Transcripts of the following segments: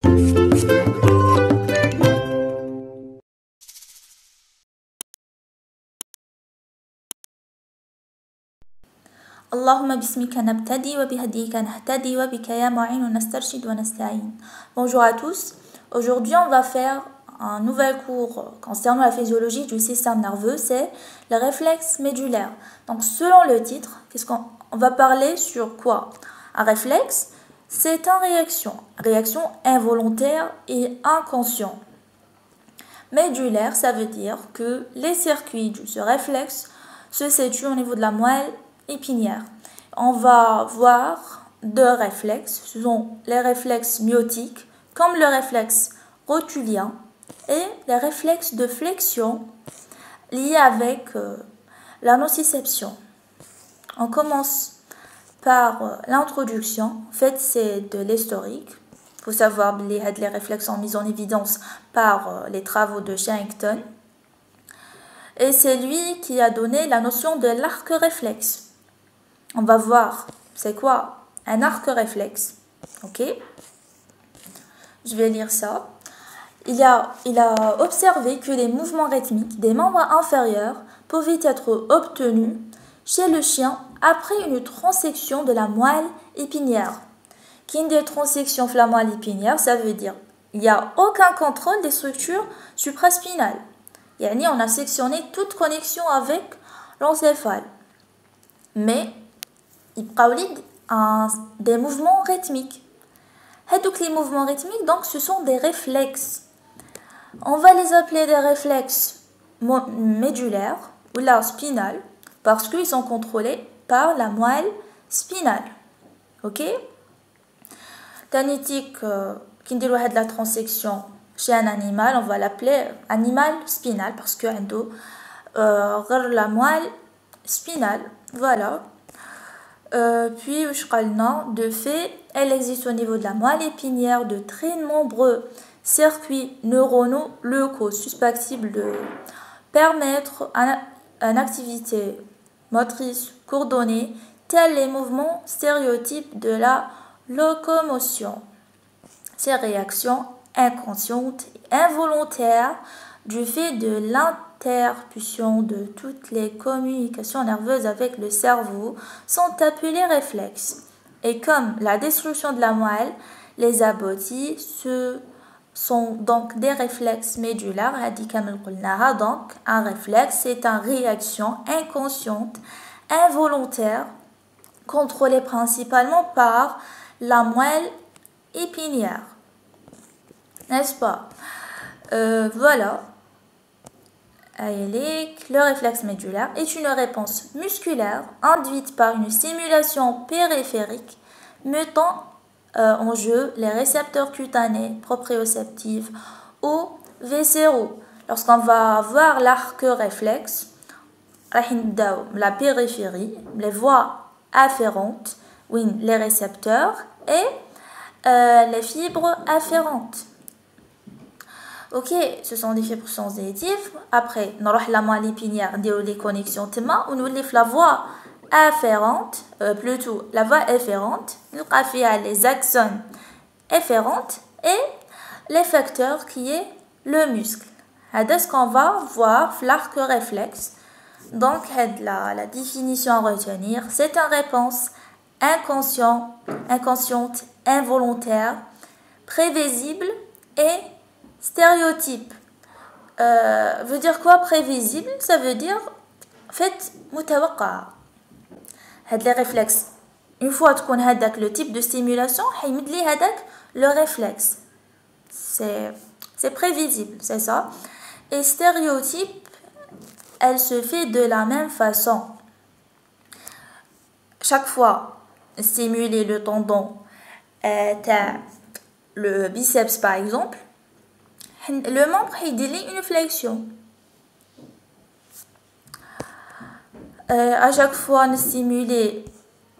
اللهم باسمك نبتدي وبهديك نهتدي وبك يا معين نسترشد ونستعين. Bonjour à tous. Aujourd'hui, on va faire un nouvel cours concernant la physiologie du système nerveux, c'est les réflexes médulaires. Donc, selon le titre, qu'est-ce qu'on va parler sur quoi? Un réflexe, c'est une réaction involontaire et inconsciente. Médulaire, ça veut dire que les circuits de ce réflexe se situent au niveau de la moelle épinière. On va voir deux réflexes, ce sont les réflexes myotiques, comme le réflexe rotulien, et les réflexes de flexion liés avec la nociception. On commence par l'introduction. En fait, c'est de l'historique. Il faut savoir que les réflexes sont mis en évidence par les travaux de Shannon. Et c'est lui qui a donné la notion de l'arc réflexe. On va voir c'est quoi un arc réflexe. Ok, je vais lire ça. Il a observé que les mouvements rythmiques des membres inférieurs pouvaient être obtenus chez le chien après une transection de la moelle épinière. Qui est une transection de la moelle épinière, ça veut dire il n'y a aucun contrôle des structures supraspinales. Yani on a sectionné toute connexion avec l'encéphale. Mais il y a des mouvements rythmiques. Et donc les mouvements rythmiques, donc, ce sont des réflexes. On va les appeler des réflexes médulaires ou la spinale parce qu'ils sont contrôlés par la moelle spinale. Ok? Tanitique, qui dit de la transection chez un animal, on va l'appeler animal spinal parce que la moelle spinale. Voilà. Puis, de fait, elle existe au niveau de la moelle épinière de très nombreux circuits neuronaux locaux susceptibles de permettre une activité motrice coordonnée, tels les mouvements stéréotypes de la locomotion. Ces réactions inconscientes et involontaires du fait de l'interruption de toutes les communications nerveuses avec le cerveau sont appelées réflexes. Et comme la destruction de la moelle les aboutit, ce sont donc des réflexes médulaires. Donc un réflexe, c'est une réaction inconsciente, involontaire, contrôlée principalement par la moelle épinière. N'est-ce pas? Voilà. Le réflexe médulaire est une réponse musculaire induite par une stimulation périphérique mettant en jeu les récepteurs cutanés, proprioceptifs ou viscéraux. Lorsqu'on va voir l'arc réflexe, la périphérie, les voies afférentes, les récepteurs et les fibres afférentes. Ok, ce sont des fibres sensitives. Après, on va la moelle épinière, les connexions on va la voie afférente, plutôt la voie efférente, les axones efférentes et les facteurs qui est le muscle. C'est ce qu'on va voir l'arc réflexe. Donc, la définition à retenir, c'est une réponse inconsciente, involontaire, prévisible et stéréotype. Veut dire quoi prévisible? Ça veut dire en fait متوقع. Les réflexes. Une fois qu'on a le type de stimulation, le réflexe. C'est prévisible, c'est ça. Et stéréotype, elle se fait de la même façon. Chaque fois, stimuler le tendon, le biceps par exemple, le membre il une flexion. À chaque fois stimuler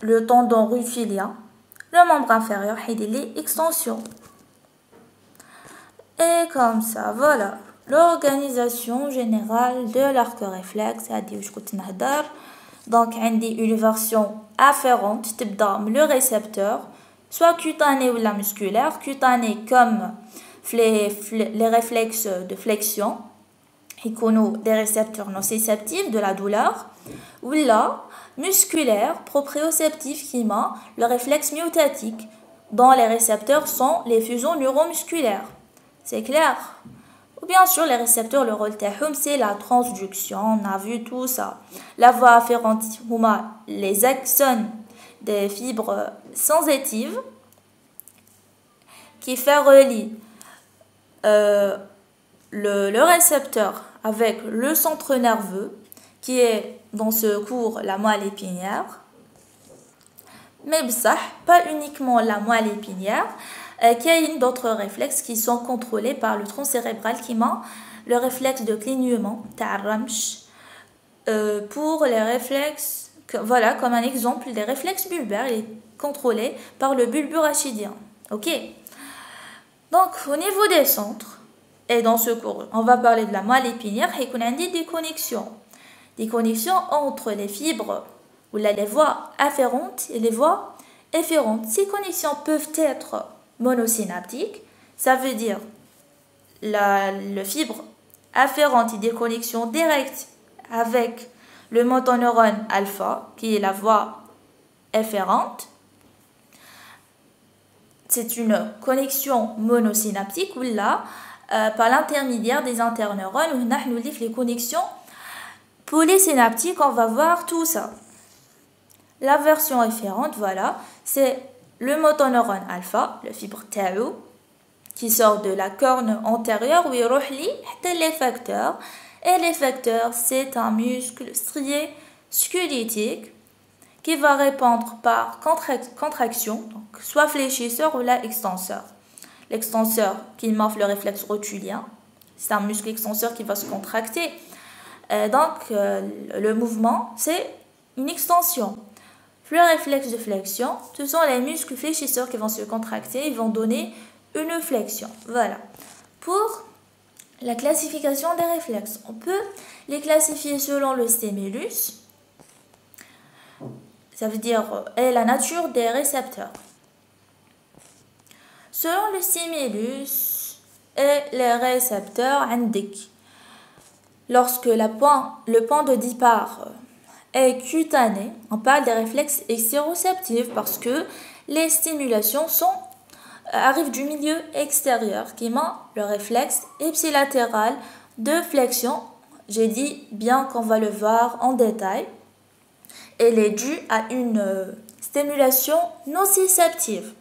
le tendon rotulien, le membre inférieur il extension. Et comme ça, voilà l'organisation générale de l'arc réflexe. Donc, une version afférente, le récepteur, soit cutané ou la musculaire. Cutané comme les réflexes de flexion, ils connaissent des récepteurs nociceptifs de la douleur, ou là, musculaire, proprioceptif qui m'a le réflexe myotatique, dont les récepteurs sont les fuseaux neuromusculaires. C'est clair? Ou bien sûr, les récepteurs, le rôle تاعهم, c'est la transduction, on a vu tout ça. La voie afférente, les axones des fibres sensitives qui fait relier le récepteur avec le centre nerveux qui est dans ce cours la moelle épinière, mais pas uniquement la moelle épinière, qu'il y a d'autres réflexes qui sont contrôlés par le tronc cérébral qui m'a le réflexe de clignement, pour les réflexes, voilà comme un exemple des réflexes bulbaires, il est contrôlé par le bulbe rachidien. Ok. Donc au niveau des centres, et dans ce cours, on va parler de la moelle épinière et qu'on a des connexions. Des connexions entre les fibres ou les voies afférentes et les voies efférentes. Ces connexions peuvent être monosynaptiques, ça veut dire le fibre afférente et des connexions directes avec le motoneurone alpha, qui est la voie efférente. C'est une connexion monosynaptique ou là, par l'intermédiaire des interneurones, où nous livre les connexions polysynaptiques, on va voir tout ça. La version efférente, voilà, c'est le motoneurone alpha, le fibre tau, qui sort de la corne antérieure où il relie l'effecteur. Et l'effecteur, c'est un muscle strié squelettique qui va répondre par contraction, donc soit fléchisseur ou là extenseur. L'extenseur qui morphe le réflexe rotulien, c'est un muscle extenseur qui va se contracter. Le mouvement, c'est une extension. Le réflexe de flexion, ce sont les muscles fléchisseurs qui vont se contracter et vont donner une flexion. Voilà. Pour la classification des réflexes, on peut les classifier selon le stimulus, ça veut dire et la nature des récepteurs. Selon le stimulus et les récepteurs indiquent, lorsque le point de départ est cutané, on parle des réflexes extéroceptifs parce que les stimulations arrivent du milieu extérieur qui met le réflexe ipsilatéral de flexion. J'ai dit bien qu'on va le voir en détail. Elle est due à une stimulation nociceptive.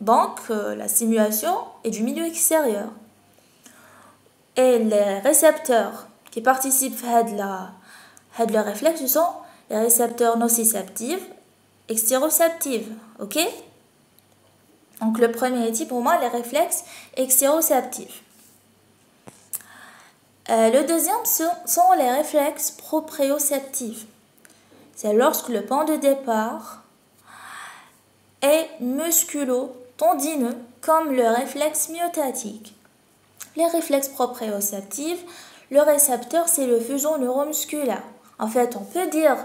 Donc, la stimulation est du milieu extérieur. Et les récepteurs qui participent à le réflexe, ce sont les récepteurs nociceptifs, extéroceptifs. Ok? Donc, le premier type, pour moi, les réflexes extéroceptifs. Le deuxième sont les réflexes proprioceptifs. C'est lorsque le point de départ est musculo-tendineux, comme le réflexe myotatique. Les réflexes proprioceptifs, le récepteur, c'est le fuseau neuromusculaire. En fait, on peut dire,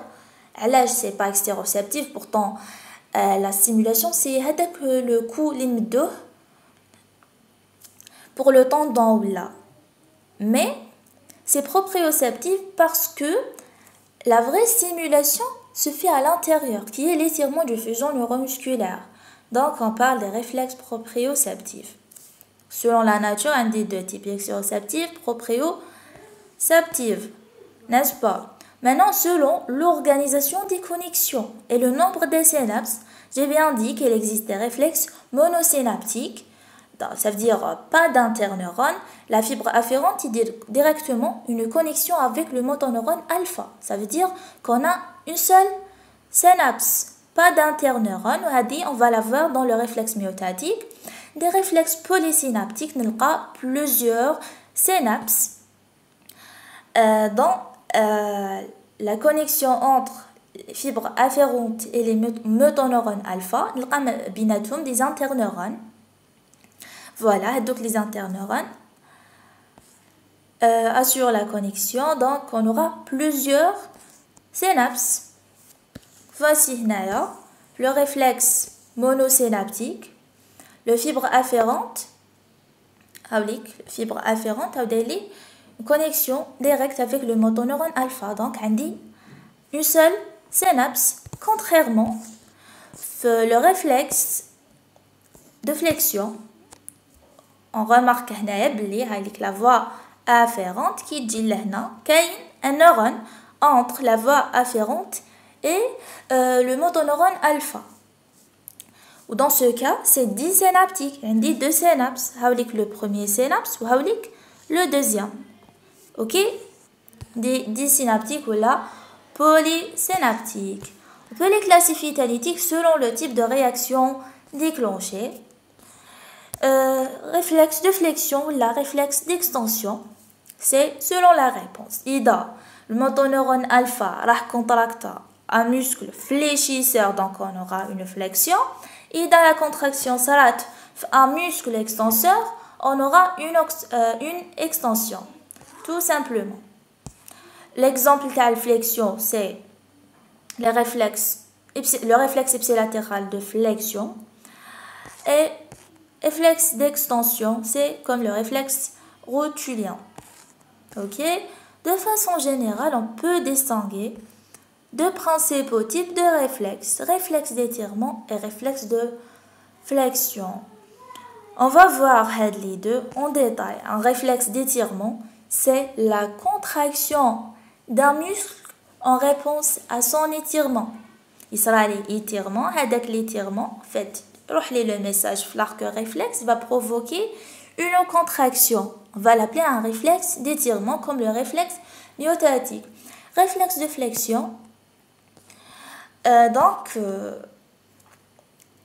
là, c'est pas extéroceptif, pourtant, la stimulation, c'est le coup limite pour le tendon là. Mais c'est proprioceptif parce que la vraie stimulation se fait à l'intérieur, qui est l'étirement du fuseau neuromusculaire. Donc, on parle des réflexes proprioceptifs. Selon la nature, un des deux types, extéroceptif, proprioceptif, n'est-ce pas? Maintenant, selon l'organisation des connexions et le nombre des synapses, j'ai bien dit qu'il existe des réflexes monosynaptiques, ça veut dire pas d'interneurone. La fibre afférente est directement une connexion avec le motoneurone alpha. Ça veut dire qu'on a une seule synapse, pas d'interneurone. On va la voir dans le réflexe myotatique. Des réflexes polysynaptiques, on a plusieurs synapses dans la connexion entre les fibres afférentes et les motoneurones alpha. On a des interneurones. Voilà, donc les interneurones assurent la connexion, donc on aura plusieurs synapses. Voici le réflexe monosynaptique. Le fibre afférente, une connexion directe avec le motoneurone alpha. Donc, on dit une seule synapse, contrairement le réflexe de flexion. On remarque que la voie afférente qui dit qu'il y a un neurone entre la voie afférente et le motoneurone alpha. Ou dans ce cas, c'est disynaptique. On dit deux synapses. Le premier synapse ou le deuxième. Ok? Disynaptique ou la polysynaptique. On peut les classifier selon le type de réaction déclenchée. Réflexe de flexion ou la réflexe d'extension, c'est selon la réponse. Ida, le motoneurone alpha contracta un muscle fléchisseur, donc on aura une flexion. Ida, la contraction sarat un muscle extenseur, on aura une extension, tout simplement. L'exemple de la flexion, c'est le réflexe ipsilatéral de flexion. Et réflexe d'extension, c'est comme le réflexe rotulien. Ok? De façon générale, on peut distinguer deux principaux types de réflexes, réflexe d'étirement et réflexe de flexion. On va voir les deux en détail. Un réflexe d'étirement, c'est la contraction d'un muscle en réponse à son étirement. Il sera l'étirement, avec l'étirement, en fait, le message l'arc réflexe va provoquer une contraction. On va l'appeler un réflexe d'étirement comme le réflexe myotatique. Réflexe de flexion,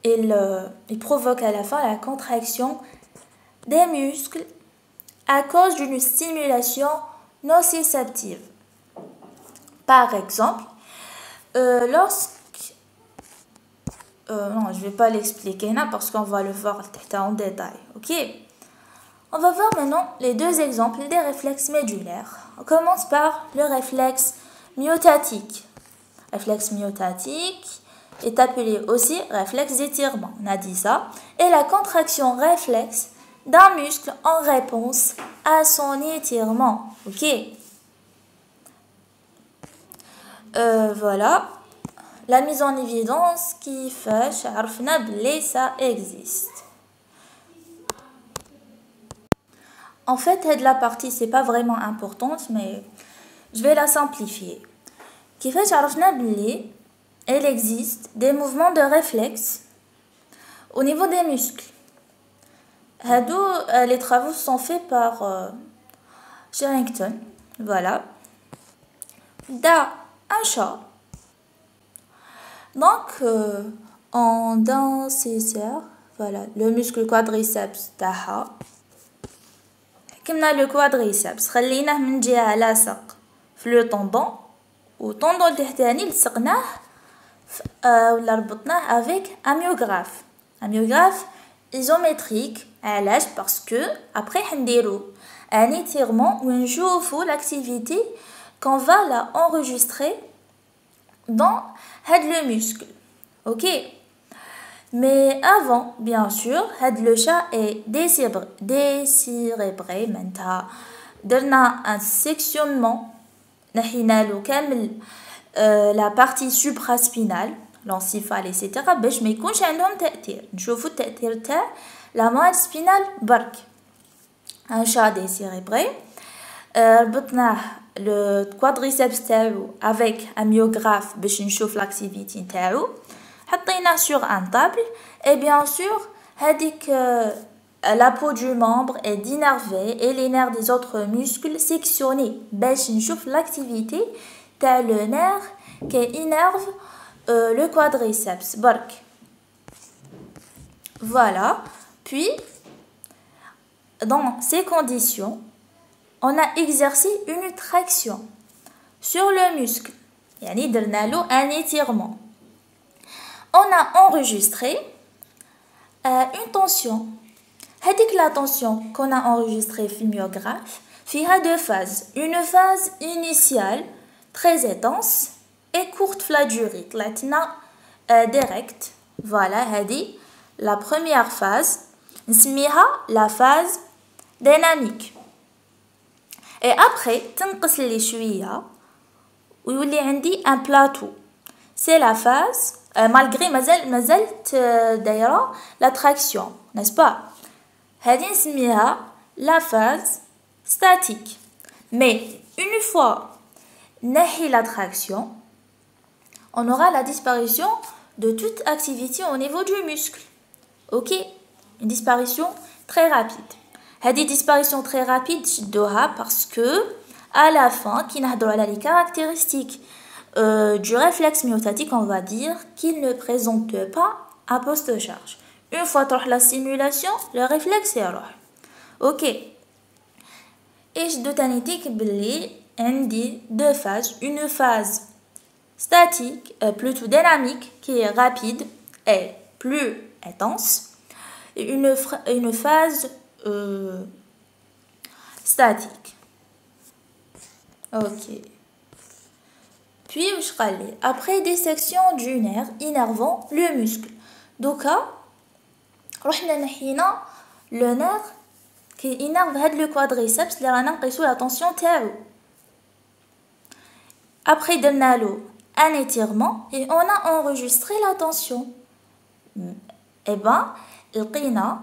il provoque à la fin la contraction des muscles à cause d'une stimulation nociceptive. Par exemple, non, je ne vais pas l'expliquer là parce qu'on va le voir en détail. Ok? On va voir maintenant les deux exemples des réflexes médulaires. On commence par le réflexe myotatique. Réflexe myotatique est appelé aussi réflexe d'étirement. On a dit ça. Et la contraction réflexe d'un muscle en réponse à son étirement. Ok? Voilà. La mise en évidence qui fait que ça existe. En fait, la partie c'est pas vraiment importante, mais je vais la simplifier. Qui fait que il existe des mouvements de réflexe au niveau des muscles. Les travaux sont faits par Sherrington. Voilà. Un chat. Donc, en dans ses heures, voilà, le muscle quadriceps taha. كمنا le quadriceps خليناه من جهة لاصق في le tendon وطندون التحتاني لصقناه ولا ربطناه avec un myographe isométrique. علاش parce que après حنديرو un étirement où نشوفو l'activité qu'on va la enregistrer dans le muscle. Ok? Mais avant, bien sûr, le chat est décérébré. Maintenant, درنا un sectionnement. نحينالو كامل la partie supraspinale, l'encéphale, etc. باش ما يكونش عندهم تأثير. نشوفو التأثير تاع la moelle spinale برك. Un chat décérébré. ربطناه le quadriceps تاعو avec un myographe باش نشوف l'activité تاعو. حطيناه sur un table et bien sûr la peau du membre est innervée et les nerfs des autres muscles sectionnés باش نشوف l'activité تاع le nerf qui innerve le quadriceps برك. Voilà. Puis dans ces conditions on a exercé une traction sur le muscle. يعني درنا له un étirement. On a enregistré une tension. La tension qu'on a enregistrée dans le myographe, il y a deux phases. Une phase initiale très intense et courte la durée, directe, Voilà, هذه la première phase. نسميها la phase dynamique. Et après, تنقص لي شوية ويولي عندي un plateau. C'est la phase, malgré مازالت دايرة la traction, n'est-ce pas? هذه نسميها la phase statique. Mais une fois نحي la traction, on aura la disparition de toute activité au niveau du muscle. Ok? Une disparition très rapide. Cette disparition très rapide parce que à la fin, qui n'a les caractéristiques du réflexe myotatique, on va dire qu'il ne présente pas un poste de charge. Une fois dans la simulation, le réflexe est là. Ok. Et je dois dire deux phases. Une phase statique, plutôt dynamique, qui est rapide et plus intense. Et une phase statique. Ok. Puis, après dissection du nerf innervant le muscle. Donc, le nerf qui innerve le quadriceps, la tension تاعو. Après un étirement et on a enregistré la tension. Eh ben, il a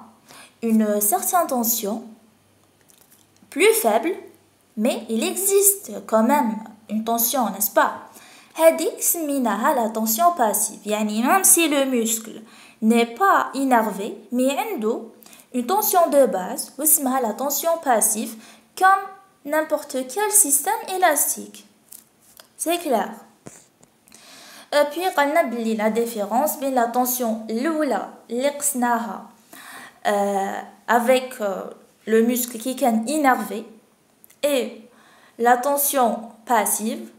une certaine tension plus faible, mais il existe quand même une tension, n'est-ce pas? هذيك سميناها la tension passive. يعني même si le muscle n'est pas innervé, mais عنده une tension de base, واسمها la tension passive, comme n'importe quel système élastique. C'est clair. Puis on a la différence entre la tension l'oula l'ixnaha avec le muscle qui est innervé et la tension passive.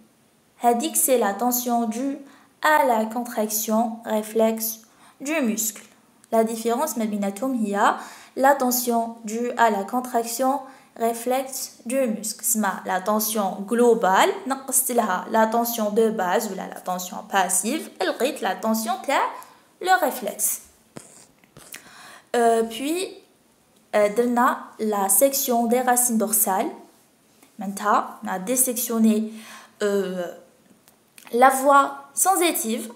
Hadik c'est la tension due à la contraction réflexe du muscle. La différence بيناتهم هي la tension due à la contraction réflexe du muscle. La tension globale, la tension de base ou la tension passive, elle la tension le réflexe. Puis, on a la section des racines dorsales. Maintenant, on a dissectionné la voie sensitive.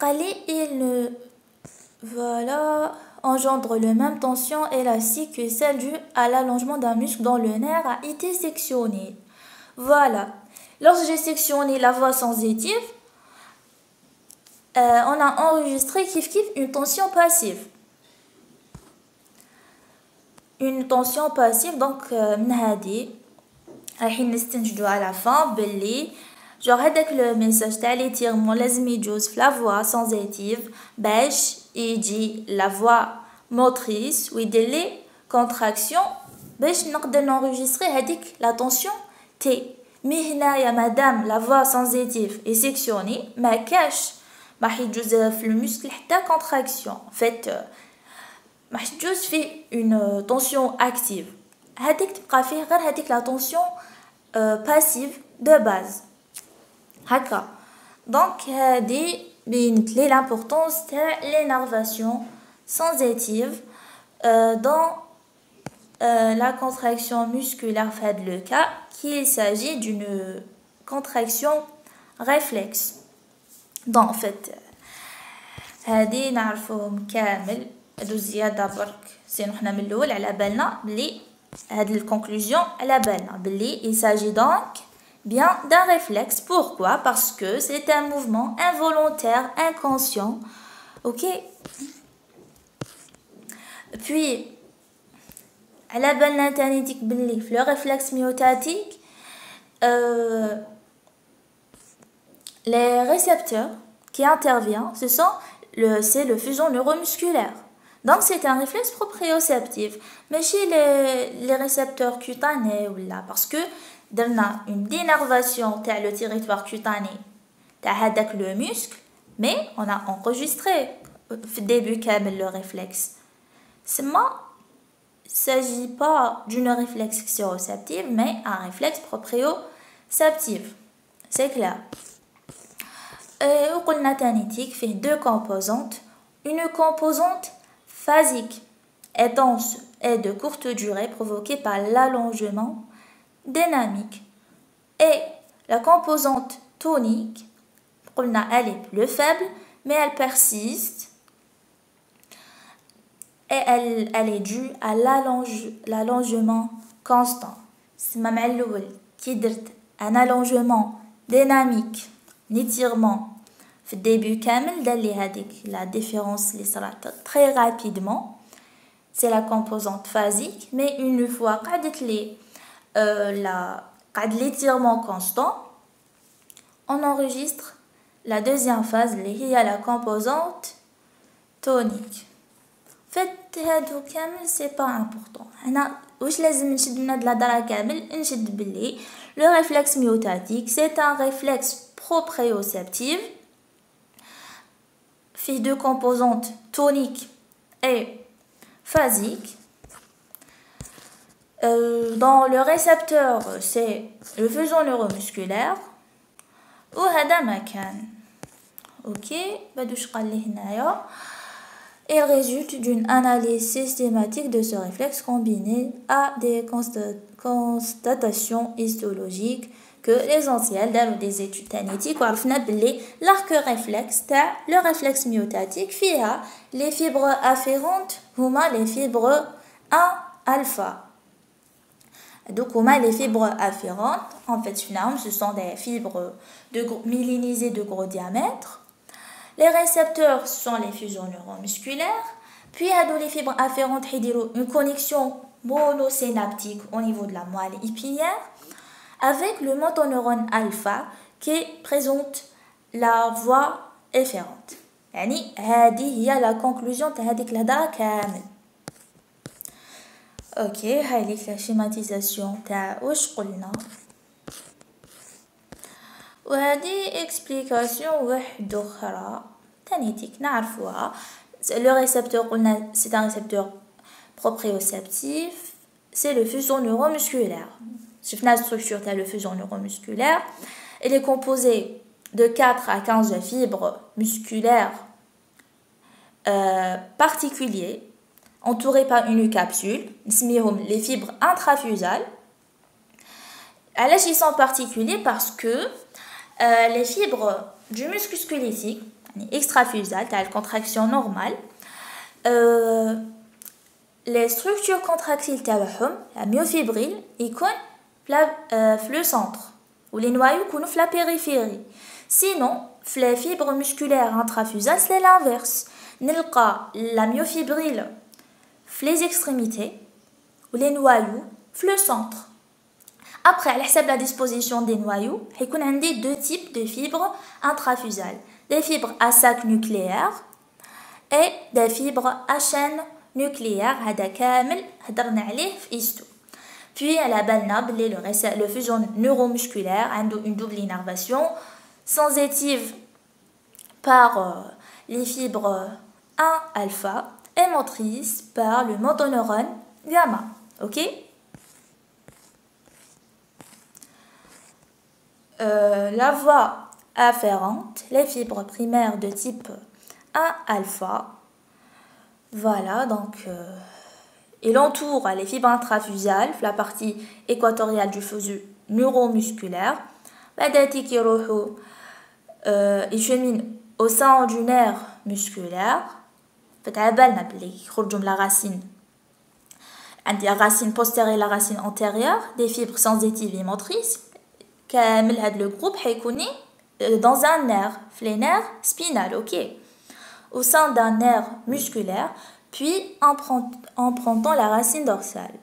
Il ne engendre la même tension élastique que celle due à l'allongement d'un muscle dont le nerf a été sectionné. Voilà. Lorsque j'ai sectionné la voie sensitive, on a enregistré une tension passive. Une tension passive, donc, à la fin, genre avec le message تاع l'étirement لازم يجوز في la voie sensitive باش يجي la voie motrice ويدير لي contraction باش نقدر نenregistrer هذيك la tension T. مي هنايا مادام la voie sensitive est sectionnée ما كاش ما حيجوز في المسكل حتى contraction. En fait ما حيجوز فيه une tension active. هذيك تبقى فيه غير هذيك la tension passive de base. Haka. Donc, l'importance de l'énervation sensitive dans la contraction musculaire fait le cas qu'il s'agit d'une contraction réflexe. Donc, en fait, هذه نعرفهم كامل هادو زيادة برك سينو حنا من الأول على بالنا بلي هاد الكونكلوزيون على بالنا بلي il s'agit donc bien d'un réflexe. Pourquoi? Parce que c'est un mouvement involontaire, inconscient. Ok? Puis, à la balle le réflexe myotatique, les récepteurs qui interviennent, c'est le fuseau neuromusculaire. Donc, c'est un réflexe proprioceptif. Mais chez les récepteurs cutanés, parce que درنا une dénervation تاع le territoire cutané تاع هذاك le muscle, mais on a enregistré في début كامل le réflexe. Seulement, il ne s'agit pas d'une réflexioceptive, mais un réflexe proprioceptif. C'est clair. وقلنا تانيتيك فيه deux composantes. Une composante phasique est dense et de courte durée provoquée par l'allongement dynamique. Et la composante tonique, elle est plus faible, mais elle persiste et elle est due à l'allongement constant. C'est qui dit un allongement dynamique, un étirement في début كامل دار لي هذيك la différence اللي صرات très rapidement. C'est la composante phasique, mais une fois قعدت لي قعد l'étirement constant, on enregistre la deuxième phase اللي هي la composante tonique. fait هادو كامل c'est pas important. هنا واش لازم نشد من هاد الهضره كامل نشد بلي le réflexe myotatique c'est un réflexe proprioceptif fait deux composantes toniques et phasiques. Dans le récepteur c'est le faisceau neuromusculaire وهذا مكان اوكي بدوش قال لي هنايا. Il résulte d'une analyse systématique de ce réflexe combiné à des constatations histologiques que l'essentiel dans des études thénétiques وعرفنا بلي l'arc réflexe تاع le réflexe myotatique فيها les fibres afférentes هما les fibres 1 alpha. Donc les fibres afférentes en fait ce sont des fibres myélinisées de gros diamètre. Les récepteurs sont les fuseaux neuromusculaires. Puis les fibres afférentes ont une connexion monosynaptique au niveau de la moelle épinière avec le motoneurone alpha qui présente la voie efférente. يعني هذه هي la conclusion de هذيك الهضره كامل. اوكي هاي ليك لا شيماتيزاسيون تاع واش قلنا. وهذه اكسبليكاسيون واحده اخرى تانيتيك نعرفوها. Le récepteur قلنا c'est un récepteur proprioceptif, c'est le fuseau neuromusculaire. شفنا la structure تاع le fuseau neuromusculaire. Elle est composée de 4 à 15 fibres musculaires particuliers entourées par une capsule, les fibres intrafusales. Ils sont particuliers parce que les fibres du muscle squelettique extrafusales, la contraction normale, les structures contractiles la myofibrille, ils sont le centre ou les noyaux sont la périphérie. Sinon, les fibres musculaires intrafusales, c'est l'inverse. La myofibrille les extrémités ou les noyaux le centre. Après, à la disposition des noyaux, il y a deux types de fibres intrafusales. Des fibres à sac nucléaire et des fibres à chaîne nucléaire. Puis, à la le fuseau neuromusculaire a une double innervation sensitive par les fibres 1 alpha et motrice par le motoneurone gamma. Ok? La voie afférente, les fibres primaires de type 1 alpha. Voilà, donc il entoure les fibres intrafusales, la partie équatoriale du fuseau neuromusculaire. Il chemine au sein du nerf musculaire. La racine. La racine postérieure et la racine antérieure, des fibres sensitives et motrices. Le groupe est dans un nerf, le nerf spinal, ok, au sein d'un nerf musculaire, puis en prenant la racine dorsale.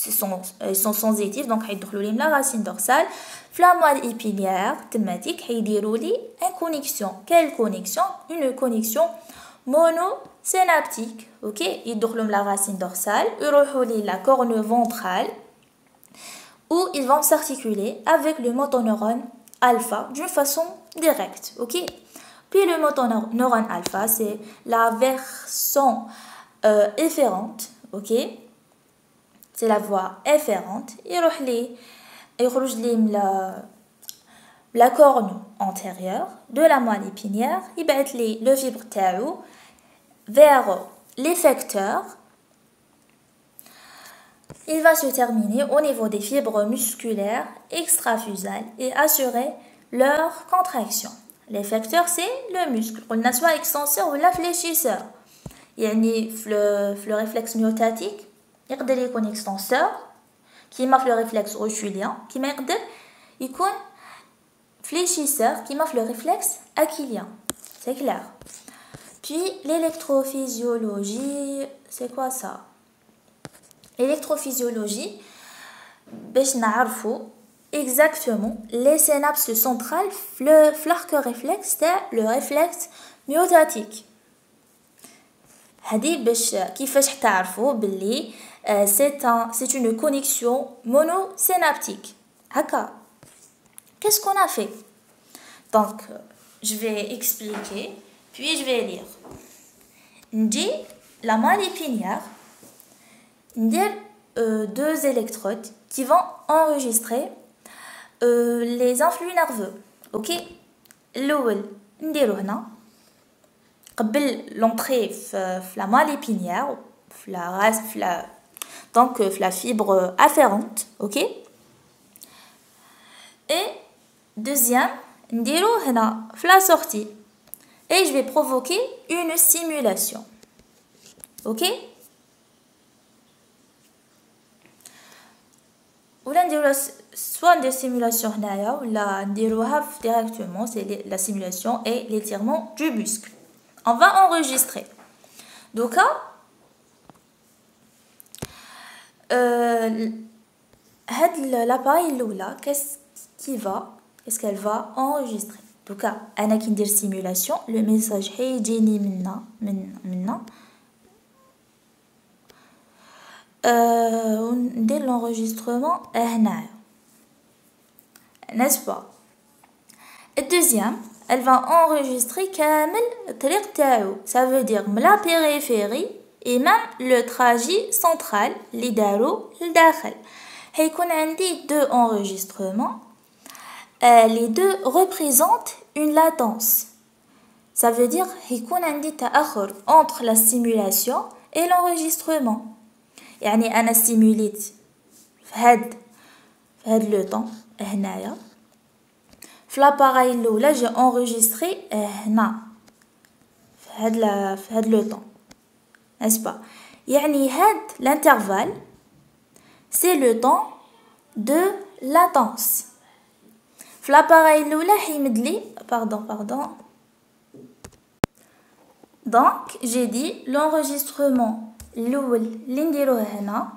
Ils sont sensitifs, donc ils ont la racine dorsale. La moelle épinière, thématique, ils ont une connexion. Quelle connexion? Une connexion monosynaptique, ok. Ils ont la racine dorsale, ils ont la corne ventrale, où ils vont s'articuler avec le motoneurone alpha d'une façon directe, ok. Puis le motoneurone alpha, c'est la version efférente, ok. C'est la voie efférente. Il la corne antérieure de la moelle épinière, يبعث لي le fibre تاعو vers l'effecteur. Il va se terminer au niveau des fibres musculaires extrafusales et assurer leur contraction. L'effecteur, c'est le muscle. On a soit extenseur ou la fléchisseur. يعني le réflexe myotatique, يقدر يكون extenseur, qui marque le réflexe rochulien, qui يقدر يكون fléchisseur, qui marque le réflexe achillien. C'est clair. Puis l'électrophysiologie, c'est quoi ça? L'électrophysiologie, باش نعرفوا exactement les synapses centrales l'arc réflexe, c'est le réflexe myotatique. هذه باش كيفاش تعرفوا باللي c'est une connexion monosynaptique. هكا. Qu'est-ce qu'on a fait? Donc, je vais expliquer, puis je vais lire. نجي la moelle épinière, ندير deux électrodes qui vont enregistrer les influx nerveux. Ok? الأول نديرو هنا قبل l'entrée في la moelle épinière, donc la fibre afférente. Ok? Et deuxième نديرو هنا في la sortie. Et je vais provoquer une simulation. Ok? ولا نديرو soit des simulations هنايا ولا نديروها directement, c'est la simulation et l'étirement du muscle. On va enregistrer. Donc l'appareil là, qu'est-ce qu'elle va enregistrer? Donc انا كي ندير simulation, le message هيجيني منا ندير l'enregistrement هنايا, n'est-ce pas? Et deuxième, elle va enregistrer كامل الطريق تاعو, ça veut dire la périphérie et même le trajet central اللي دارو لداخل. هيكون عندي deux enregistrements. Les deux représentent une latence. Ça veut dire هيكون عندي تأخر entre la simulation et l'enregistrement. يعني أنا سيموليت في هاد لو طون هنايا, في لاباراي الأولى جي انغيجستري هنا في هاد لو طون, n'est-ce pas? يعني هاد l'intervalle c'est le temps de latence. في l'appareil الأولى حيمد لي pardon. Donc j'ai dit l'enregistrement الأول اللي نديروه هنا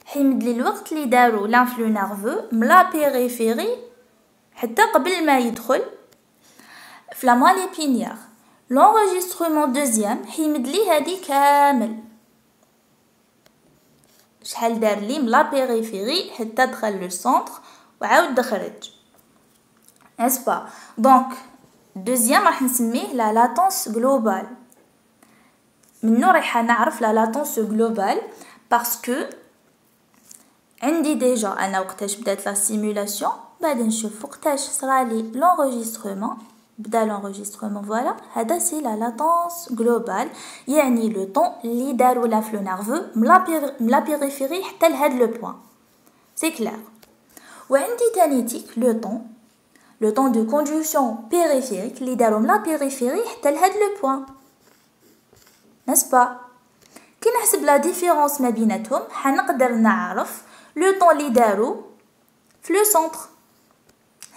حيمد لي الوقت اللي دارو l'influx nerveux من la périphérie حتى قبل ما يدخل في la moelle épinière. L'enregistrement deuxième حيمد لي هادي كامل شحال دار لي من la périphérie حتى دخل لو سونتر وعاود خرج, n'est-ce pas? Donc deuxième راح نسميه la latence globale. منو رايحه نعرف la latence globale parce que عندي ديجا انا وقتاش بدات لا سيمولاسيون, بعد نشوف وقتاش صرالي l'enregistrement, بدا l'enregistrement. فوالا هذا سي la latence globale, يعني لو طون اللي دارو l'influx nerveux من لا بيريفيري حتى لهاد لو بوين. سي كلير. وعندي تاني تيك لو طون دو كوندكسيون بيريفيريك اللي دارو من لا بيريفيري حتى لهاد لو بوين, n'est-ce pas? كي نحسب لا ديفيرونس ما بيناتهم حنقدر نعرف لو طون اللي دارو في لو سونتر,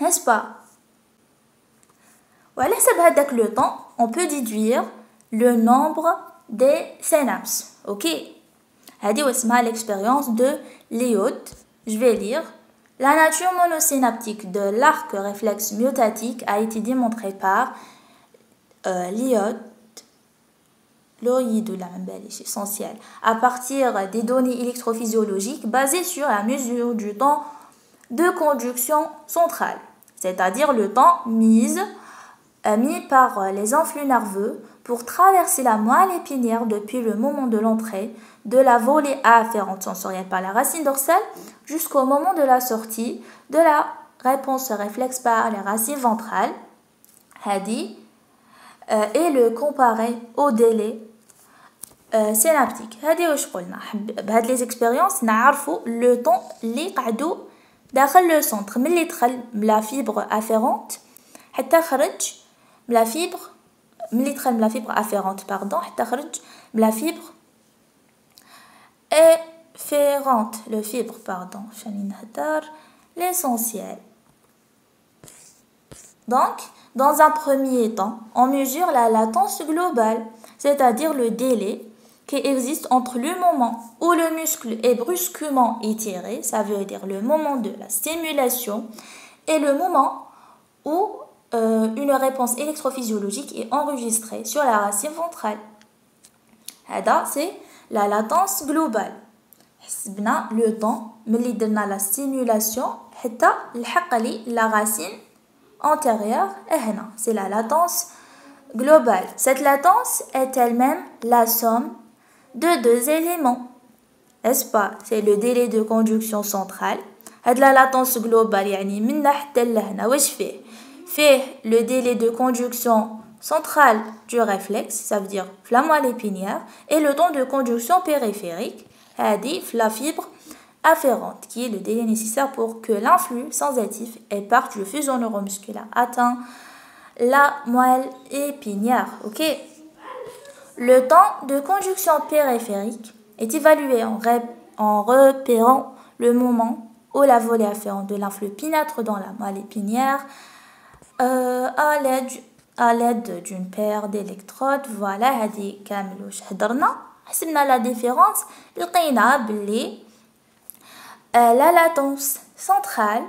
n'est-ce pas? وعلى حسب هذاك لو طون on peut déduire le nombre des synapses. OK, هذه واسمها l'expérience de Liot. Je vais lire. La nature monosynaptique de l'arc réflexe myotatique a été démontrée par Liot. L'oïde de la c'est essentiel. À partir des données électrophysiologiques basées sur la mesure du temps de conduction centrale, c'est-à-dire le temps mis par les influx nerveux pour traverser la moelle épinière depuis le moment de l'entrée de la volée afférente sensorielle par la racine dorsale jusqu'au moment de la sortie de la réponse réflexe par les racines ventrales et le comparer au délai synaptique. هذه واش قلنا بهاد les expériences نعرفوا le temps اللي قعدوا داخل le centre ملي دخل la fibre afférente حتى خرج la fibre ملي دخل la fibre afférente حتى خرج la fibre afférente le fibre شاني نهدر l'essentiel. Donc dans un premier temps on mesure la latence globale, c'est-à-dire le délai qui existe entre le moment où le muscle est brusquement étiré, ça veut dire le moment de la stimulation, et le moment où une réponse électrophysiologique est enregistrée sur la racine ventrale. C'est la latence globale. حسبنا le temps ملي درنا la stimulation حتى لحق لي la racine antérieure هنا. C'est la latence globale. Cette latence est elle-même la somme de deux éléments, n'est-ce pas? C'est le délai de conduction centrale. هاد la latence globale يعني من حتى لهنا واش فيه le délai de conduction centrale du réflexe, ça veut dire la moelle épinière, et le temps de conduction périphérique, la fibre afférente, qui est le délai nécessaire pour que l'influx sensitif et par le fuseau neuromusculaire atteint la moelle épinière. Ok. Le temps de conduction périphérique est évalué en repérant le moment où la volée afférente de l'influx pénètre dans la moelle épinière à l'aide d'une paire d'électrodes. Voilà, هذه كامل واش هضرنا. حسبنا la différence لقينا بلي la latence centrale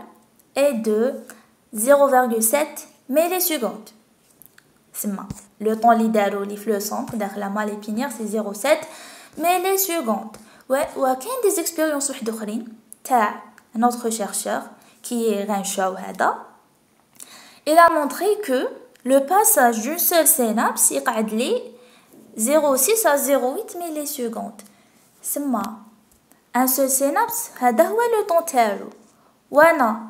est de 0,7 millisecondes. Le temps اللي داروا لي في le centre داخل la moelle épinière c'est 0,7 millisecondes. وكاين des expériences واحد اخرين تاع un autre chercheur qui est Renshaw هذا. Il a montré que le passage d'une seule synapse يقعد لي 0,6 à 0,8 millisecondes. سما un seul synapse هذا هو le temps تاعو. وانا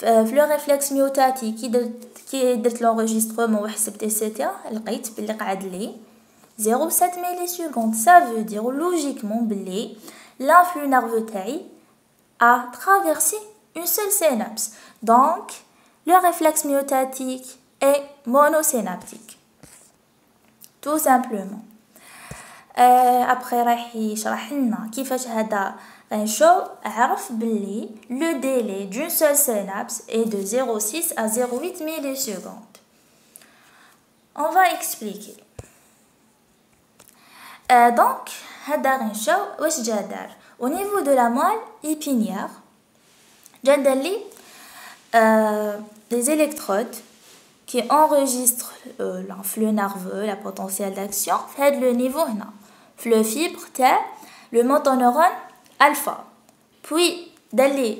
في le réflexe myotatique كي درت l'enregistrement وحسبت etc لقيت بلي قعد لي 0,7 millisecondes. Ça veut dire logiquement بلي l'influx nerveux تاعي a traversé une seule synapse. Donc le réflexe myotatique est monosynaptique. Tout simplement. Après راح يشرح لنا كيفاش هذا Renshaw عرف بلي le délai d'une seule synapse est de 0,6 à 0,8 millisecondes. On va expliquer. Donc هذا Renshaw واش جا دار au niveau de la moelle épinière جا دار لي des électrodes qui enregistrent l'influx nerveux, la potentielle d'action, fait le niveau هنا le fibre le motoneurone alpha. Puis d'aller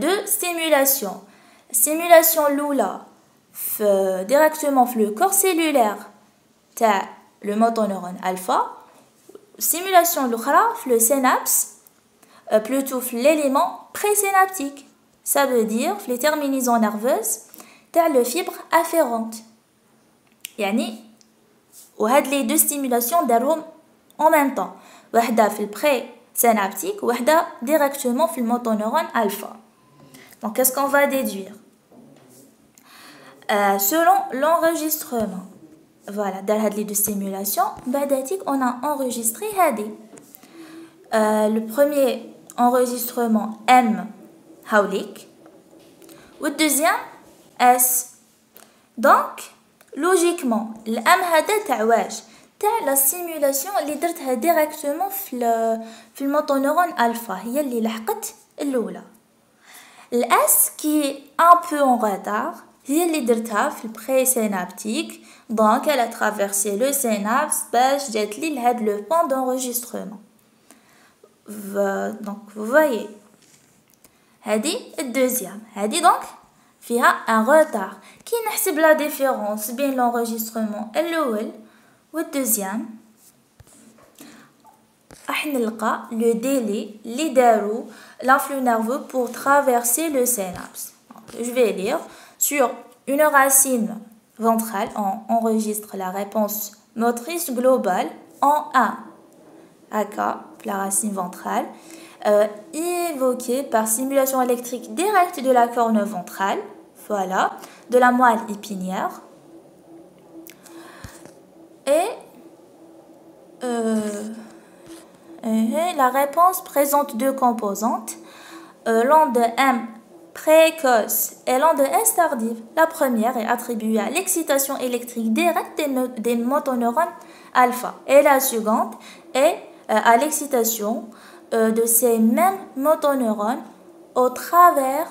deux stimulations. Stimulation l'oula directement le corps cellulaire le motoneurone alpha. Stimulation l'autre le synapse plutôt l'élément présynaptique. Ça veut dire les terminaisons nerveuses le fibre afférente. يعني وهاد les deux stimulations دارهم en même temps. واحدة في pré-synaptique واحدة directement في motoneurone alpha. Donc qu'est-ce qu'on va déduire? Selon l'enregistrement. Voilà, dans les deux stimulations, on a enregistré هادي. Le premier enregistrement M هاوليك و deuxième S. Donc logiquement الام هذا تاع واش تاع la stimulation اللي درتها directement في الموتونيرون alpha هي اللي لحقت الاولى. الاس qui est un peu en retard هي اللي درتها في pré-synaptique. Donc elle a traversé le synapse باش جات لي لهاد le point d'enregistrement. Donc vous voyez هذه الدوزيام هذه donc فيها un retard. كي نحسب la différence بين l'enregistrement الأول والدوزيام راح نلقى le délai اللي دارو l'influx nerveux pour traverser le synapse. Je vais lire. Sur une racine ventrale, on enregistre la réponse motrice globale en 1. AK, la racine ventrale, évoquée par stimulation électrique directe de la corne ventrale, voilà, de la moelle épinière. Et la réponse présente deux composantes, l'onde M précoce et l'onde S tardive. La première est attribuée à l'excitation électrique directe des motoneurones alpha et la seconde est à l'excitation de ces mêmes motoneurones au travers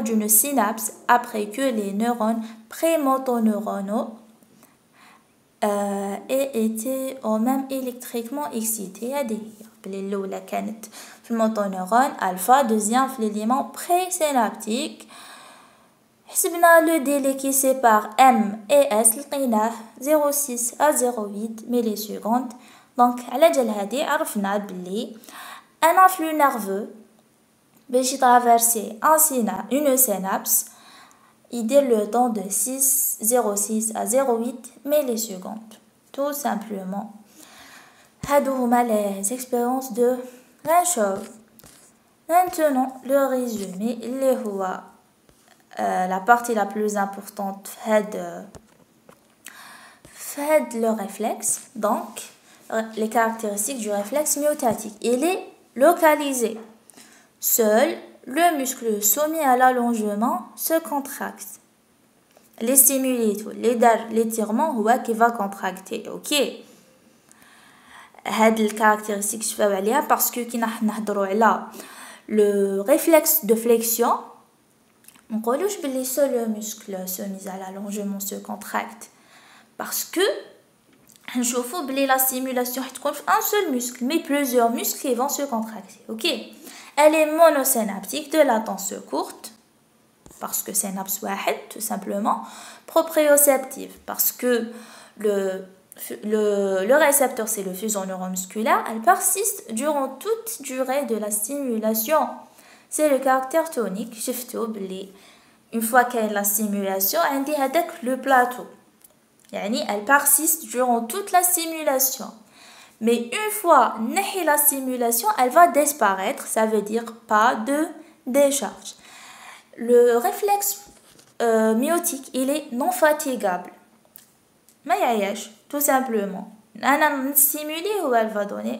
d'une synapse après que les neurones prémotoneuronaux aient été au même électriquement excités. الأولى كانت في الموتونيرون ألفا دوزيام في l'élément présynaptique. حسبنا le délai qui sépare M et S لقيناه 0,6 à 0,8 millisecondes. Donc على جال هادي عرفنا بلي un influx nerveux باش يترافيرسي une synapse يدير le temps de 0,6 à 0,8 millisecondes. Tout simplement. هادو هما les expériences de Renshaw. Maintenant le résumé اللي هو la partie la plus importante fait le réflexe. Donc les caractéristiques du réflexe myotatique. Il est localisé. Seul le muscle soumis à l'allongement se contracte. Les stimuli, l'étirement, qui va contracter. Ok. هاد الكاركتيرستيك شفاو عليها باسكو كي نهضروا على le réflexe de flexion نقولوش بلي seul le muscle soumis à l'allongement se contracte parce que نشوفوا بلي la stimulation تكون في un seul muscle mais plusieurs muscles qui vont se contracter. Ok. Elle est monosynaptique de latence courte parce que synapse واحد tout simplement. Proprioceptive parce que le récepteur, c'est le fuseau neuromusculaire, elle persiste durant toute durée de la stimulation. C'est le caractère tonique. Une fois qu'il y a la stimulation, elle dit le plateau. Elle persiste durant toute la stimulation. Mais une fois qu'il y a la stimulation, elle va disparaître. Ça veut dire pas de décharge. Le réflexe myotique, il est non fatigable. Mais tout simplement. Un stimulé ou elle va donner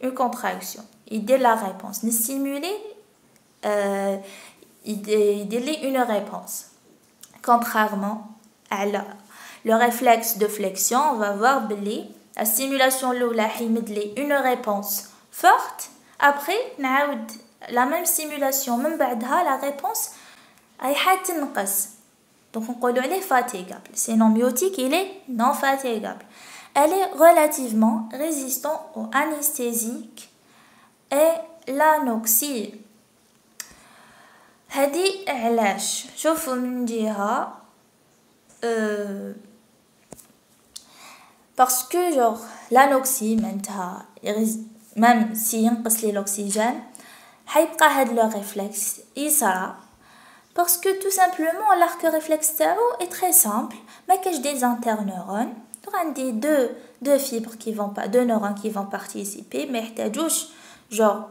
une contraction. Il dit la réponse. Le stimulé, il dit une réponse. Contrairement à le réflexe de flexion, on va voir la stimulation une réponse forte. Après, la même stimulation, même la réponse est donc on dit elle est fatigable. Sinon myotique, il est non fatigable. Elle est relativement résistante aux anesthésiques et l'anoxie. هذه علاش شوفوا من جهة parce que genre l'anoxie معناتها même si ينقص لي l'oxygène حيبقى هذا le réflexe يصرى. Parce que tout simplement, l'arc réflexe est très simple. Mais que des interneurones, deux fibres qui vont pas, deux neurones qui vont participer, mais genre,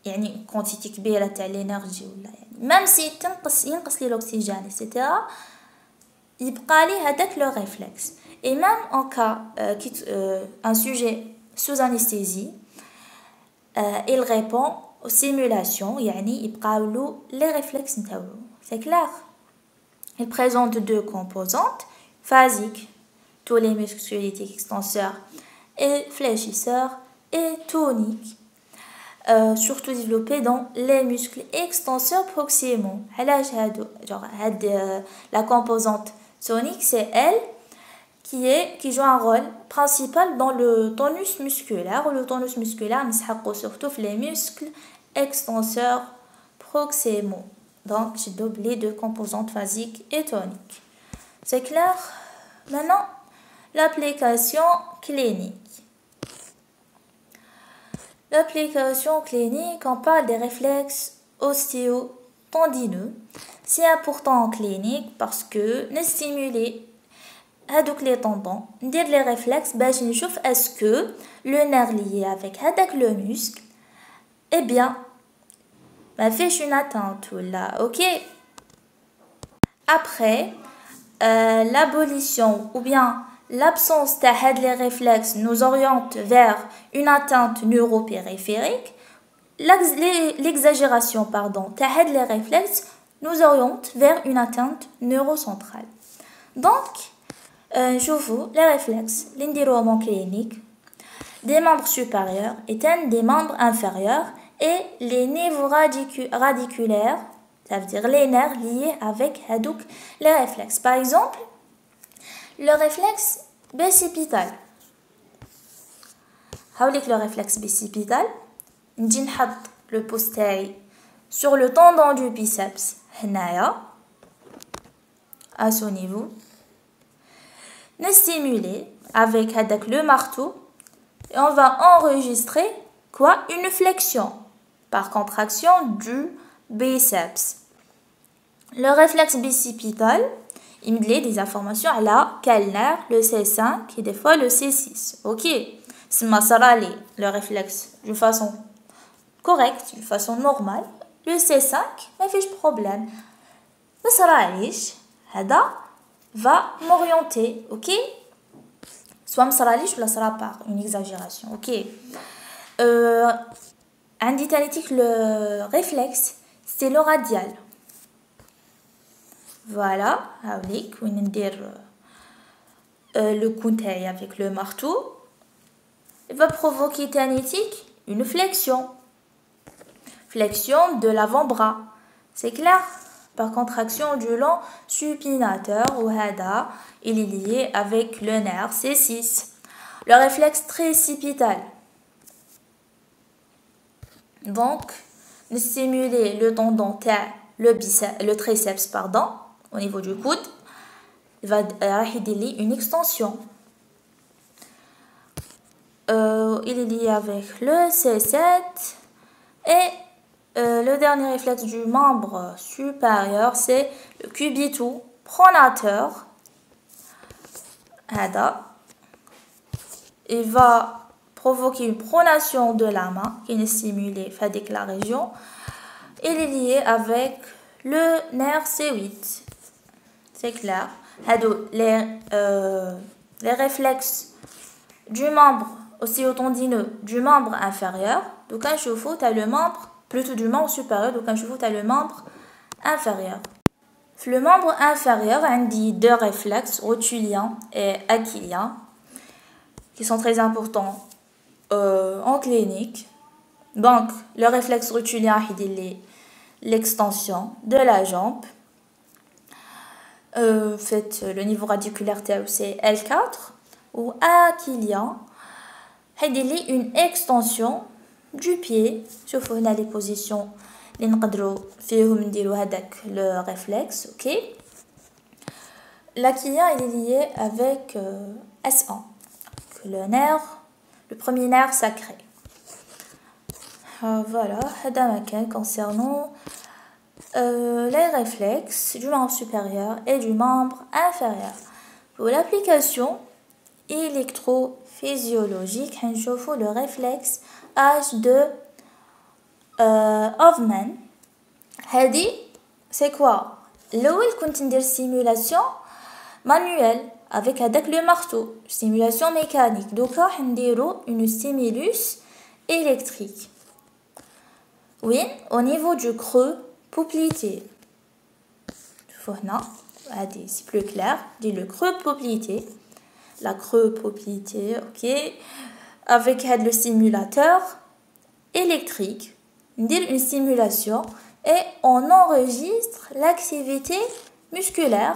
une quantité كبيرة تاع l'énergie même si ينقص l'oxygène etc. يبقى لي هذاك le réflexe. Et même en cas un sujet sous anesthésie, il répond aux simulations, les réflexes. C'est clair. Il présente deux composantes phasiques, tous les muscles squelettiques extenseurs et fléchisseurs, et toniques, surtout développés dans les muscles extenseurs proximaux. La composante tonique, c'est elle qui joue un rôle principal dans le tonus musculaire. Le tonus musculaire surtout les muscles extenseurs proximaux. Donc j'ai doublé deux composantes phasiques et toniques. C'est clair? Maintenant, l'application clinique. L'application clinique, on parle des réflexes ostéotendineux. C'est important en clinique parce que nous stimuler les tendons, ندير les réflexes باش نشوف est-ce que le nerf lié avec هذاك le muscle eh bien ما فيش une atteinte ولا ok. Après l'abolition ou bien l'absence de les réflexes nous oriente vers une atteinte neuropériphérique. L'exagération de les réflexes nous oriente vers une atteinte neurocentrale. Donc, je vous les réflexes, l'indiroman clinique, des membres supérieurs éteignent des membres inférieurs et les niveaux radiculaires, ça veut dire les nerfs liés avec les réflexes. Par exemple, le réflexe bicipital. Le réflexe bicipital, نجي نحط le pouce تاعي sur le tendon du biceps هنايا à son niveau. Nous stimuler avec le marteau et on va enregistrer quoi? Une flexion par contraction du biceps. Le réflexe bicipital, il me donne des informations à la quel nerf, le C5 et des fois le C6. Ok, c'est le réflexe de façon correcte, de façon normale. Le C5, ما فيش problème. ما صراليش هذا va m'orienter, ok? Soit ما صراليش ولا صرا par une exagération, ok? عندي تانيتيك le réflexe, c'est le radial. Voilà, هاوليك وين ندير le compteur avec le marteau. Il va provoquer tanitique une flexion. Flexion de l'avant-bras. C'est clair? Par contraction du long supinateur ou hada, il est lié avec le nerf C6. Le réflexe précipital. Donc, nous stimuler le tendon le triceps pardon, au niveau du coude. Il va donner une extension. Il est lié avec le C7 et le dernier réflexe du membre supérieur, c'est le cubitus pronateur. Il va provoquer une pronation de la main qui est stimulée avec la région. Il est lié avec le nerf C8. C'est clair. Les réflexes du membre ostéotendineux du membre inférieur. Donc, quand je vous, tu as le membre, plutôt du membre supérieur. Donc, quand je vous, tu as le membre inférieur. Le membre inférieur a deux réflexes, rotulien et achillien, qui sont très importants en clinique. Donc, le réflexe rotulien, c'est l'extension de la jambe. Le niveau radiculaire, c'est L4 ou achillien. C'est une extension du pied. شوفوا هنا les positions اللي نقدروا فيهم نديروا هذاك le réflexe, ok. L'achillien est lié avec S1, le nerf, le premier nerf sacré. Voilà, هذا ما كان concernant les réflexes du membre supérieur et du membre inférieur. Pour l'application électrophysiologique, on voit le réflexe H2 Hoffman. C'est quoi? L'eau contient des stimulations manuelles avec le marteau, stimulation mécanique. Donc, on a une stimulus électrique. Oui, au niveau du creux poplité. C'est plus clair. Dit le creux poplité. La creux poplité, ok. Avec le stimulateur électrique. On dit une stimulation et on enregistre l'activité musculaire.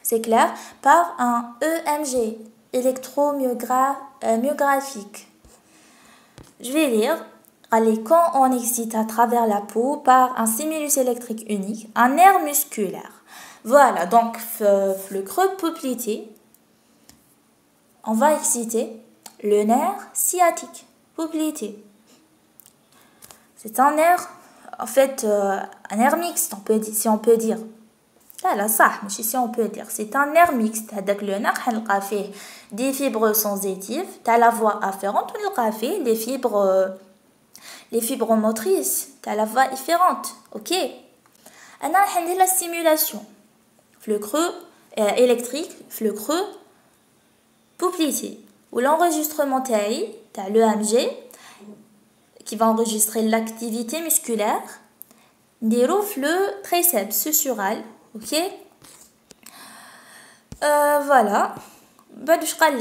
C'est clair, par un EMG, électromyographique. Je vais lire. Allez, quand on excite à travers la peau par un stimulus électrique unique, un nerf musculaire. Voilà, donc le creux poplité, on va exciter le nerf sciatique poplité. C'est un nerf, en fait, un nerf mixte, si on peut dire. Là, ça, mais si on peut dire, c'est un nerf mixte. Avec le nerf, on a fait des fibres sensitives, t'as la voie afférente, on a fait les fibres motrices, t'as la voie efférente, ok. On a la stimulation, le creux électrique, le creux poplité. Ou l'enregistrement TAI, t'as l'EMG qui va enregistrer l'activité musculaire, déroule le triceps sural, ok. Voilà.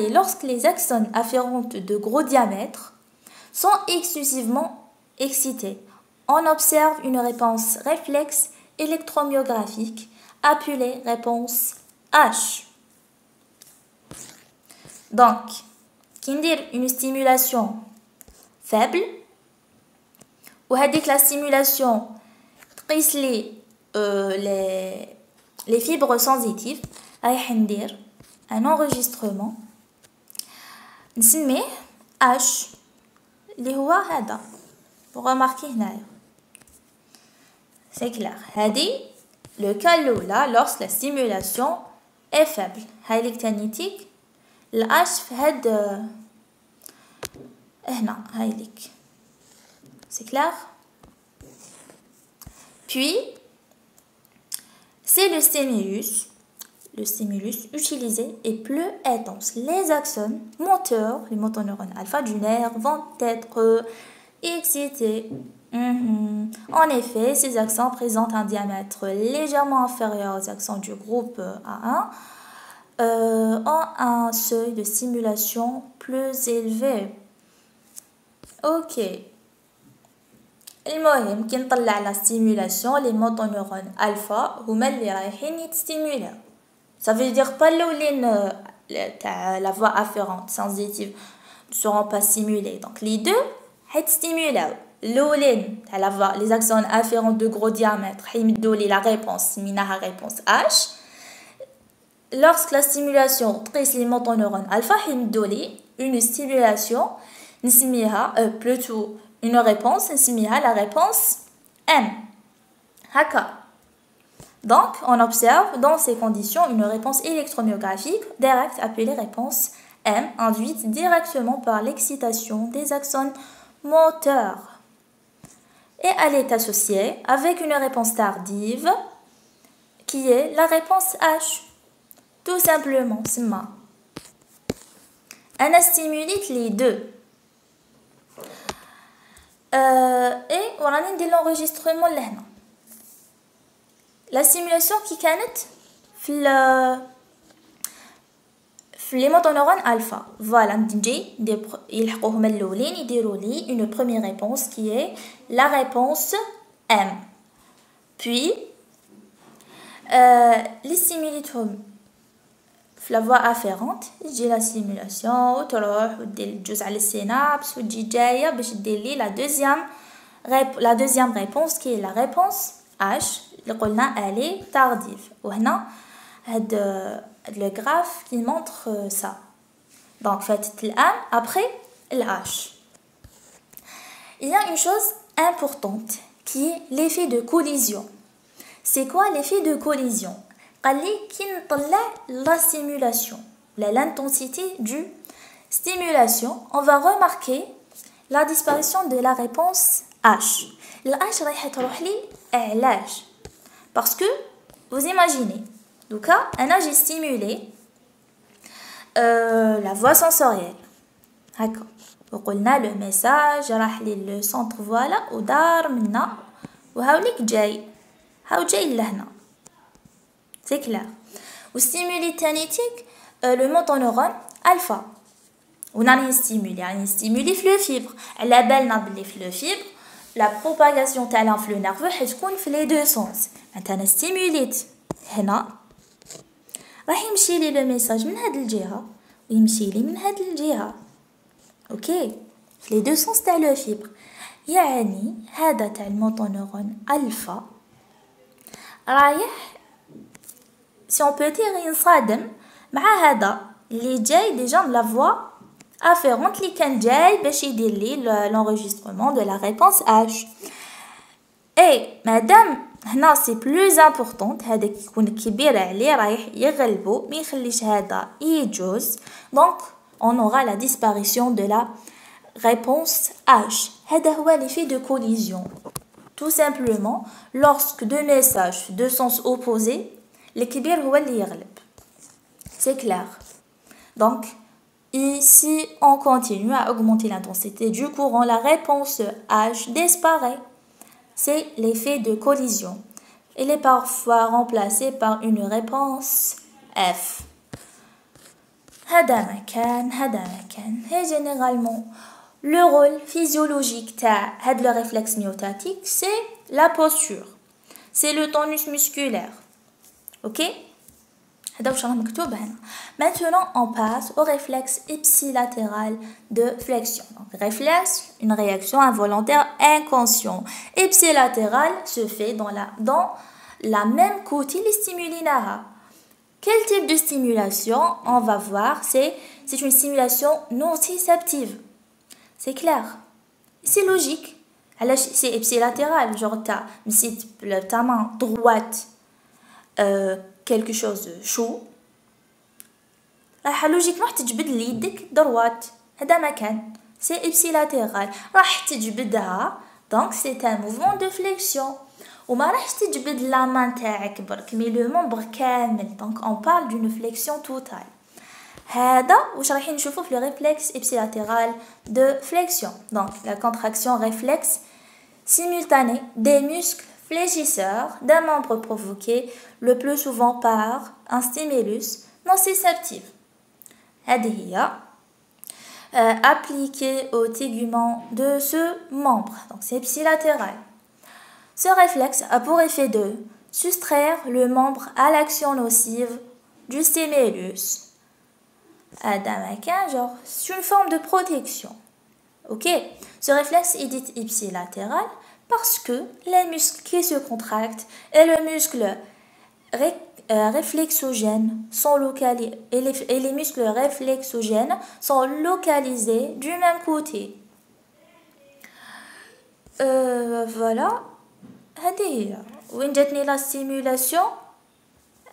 Lorsque les axones afférentes de gros diamètre sont exclusivement excités, on observe une réponse réflexe électromyographique appelée réponse H. Donc, une stimulation faible, ou la stimulation les fibres sensitives, un enregistrement نسميه H اللي هو هذا. Vous remarquez هنايا c'est clair. هذه le cas là lorsque la stimulation est faible. هاي الكتانيتيك الH في هاد هنا هاي ليك. C'est clair? Puis c'est le stimulus utilisé est plus intense. Les axones moteurs, les motoneurones alpha du nerf vont être excités. En effet, ces axons présentent un diamètre légèrement inférieur aux axons du groupe A1, ont un seuil de stimulation plus élevé. Ok. المهم كي نطلع la stimulation les motoneurones alpha هما اللي رايحين يتستيمولاو. Ça veut dire pas la voie afférente sensitive ne seront pas stimulés. Donc les deux هيتستيمولاو. Les axones afférents de gros diamètre هيمدوا لي la réponse سميناها réponse H. Lorsque la stimulation تقيس les motoneurones alpha هيمدوا لي une stimulation نسميها plutôt une réponse نسميها la réponse M. هكا. Donc, on observe dans ces conditions une réponse électromyographique directe appelée réponse M, induite directement par l'excitation des axones moteurs. Et elle est associée avec une réponse tardive qui est la réponse H. Tout simplement, c'est ma. On a stimulé les deux. Et on a dit l'enregistrement là. La stimulation qui كانت في les motoneurones alpha. Voilà, نجي يلحقوهم الاولين يديروا لي une première réponse qui est la réponse M. Puis les stimulitهم في la voie afférente يجي la stimulation وتروح ودير الجزء على السينابس وتجي جايه باش دير لي la deuxième réponse qui est la réponse H. Elle est tardive. وهنا le graphe qui montre ça. Donc faites l'M après l'H. Il y a une chose importante qui est l'effet de collision. C'est quoi l'effet de collision? قال لي كي نطلع la stimulation, l'intensité du stimulation, on va remarquer la disparition de la réponse H. الH رايحه تروح لي علاش؟ Parce que, vous imaginez, donc là, j'ai stimulé la voie sensorielle. D'accord. Donc, on a le message, le centre voilà, ou dar minna, ou haoulik jay. Haou jay lahna. C'est clair. Ou stimuli tanitique, le motoneurone alpha. On a un stimuli le fibre. La belle n'a le fibre. La propagation de l'influx nerveux est les deux sens. Maintenant, stimulite هنا راح يمشي لي لو ميساج من هاد الجهة ويمشي لي من هاد الجهة. اوكي في لي دو سونس تاع لو فيبر. يعني هذا تاع الموتونيرون الفا رايح سي اون بو دير ينصادم مع هذا اللي جاي déjà de la voix afférente اللي كان جاي باش يدير لي l'enregistrement de la réponse H. Et madame هنا سي بلوز امبورطون هذاك يكون كبير عليه رايح يغلبو ما يخليش هذا يجوز. دونك on aura la disparition de la réponse H. هذا هو l'effet de collision. Tout simplement lorsque deux messages de sens opposés الكبير هو اللي يغلب. C'est clair. Donc ici on continue à augmenter l'intensité du courant, la réponse H disparaît. C'est l'effet de collision. Il est parfois remplacé par une réponse F. هذا مكان et généralement le rôle physiologique de le réflexe myotatique c'est la posture, c'est le tonus musculaire. Ok. Maintenant on passe au réflexe ipsilatéral de flexion. Donc, réflexe, une réaction involontaire inconsciente. Ipsilatéral se fait dans la même côté les stimuli NAHA. Quel type de stimulation on va voir? C'est une stimulation nociceptive. C'est clair. C'est logique. C'est ipsilatéral. Genre ta main droite quelque chose de chaud. راح لوجيكمون تجبد ليدك دروات. هذا مكان c'est ipsilatéral. راح تجبدها donc c'est un mouvement de flexion. وما راحش تجبد لا مان تاعك برك مي لو ممبر كامل. donc on parle d'une flexion totale. هذا واش رايحين نشوفو في le réflexe ipsilatéral de flexion. donc la contraction réflexe simultanée des muscles fléchisseurs d'un membre provoqué le plus souvent par un stimulus nociceptif. هذه هي appliquée au tégument de ce membre. Donc c'est ipsilatéral. Ce réflexe a pour effet de soustraire le membre à l'action nocive du stimulus. Genre, c'est une forme de protection. Ok. Ce réflexe est dit ipsilatéral parce que les muscles qui se contractent et le muscle réflexogène sont localisés et les muscles réflexogènes sont localisés du même côté. Voilà. هذه هي وين جاتني لا ستيمولاسيون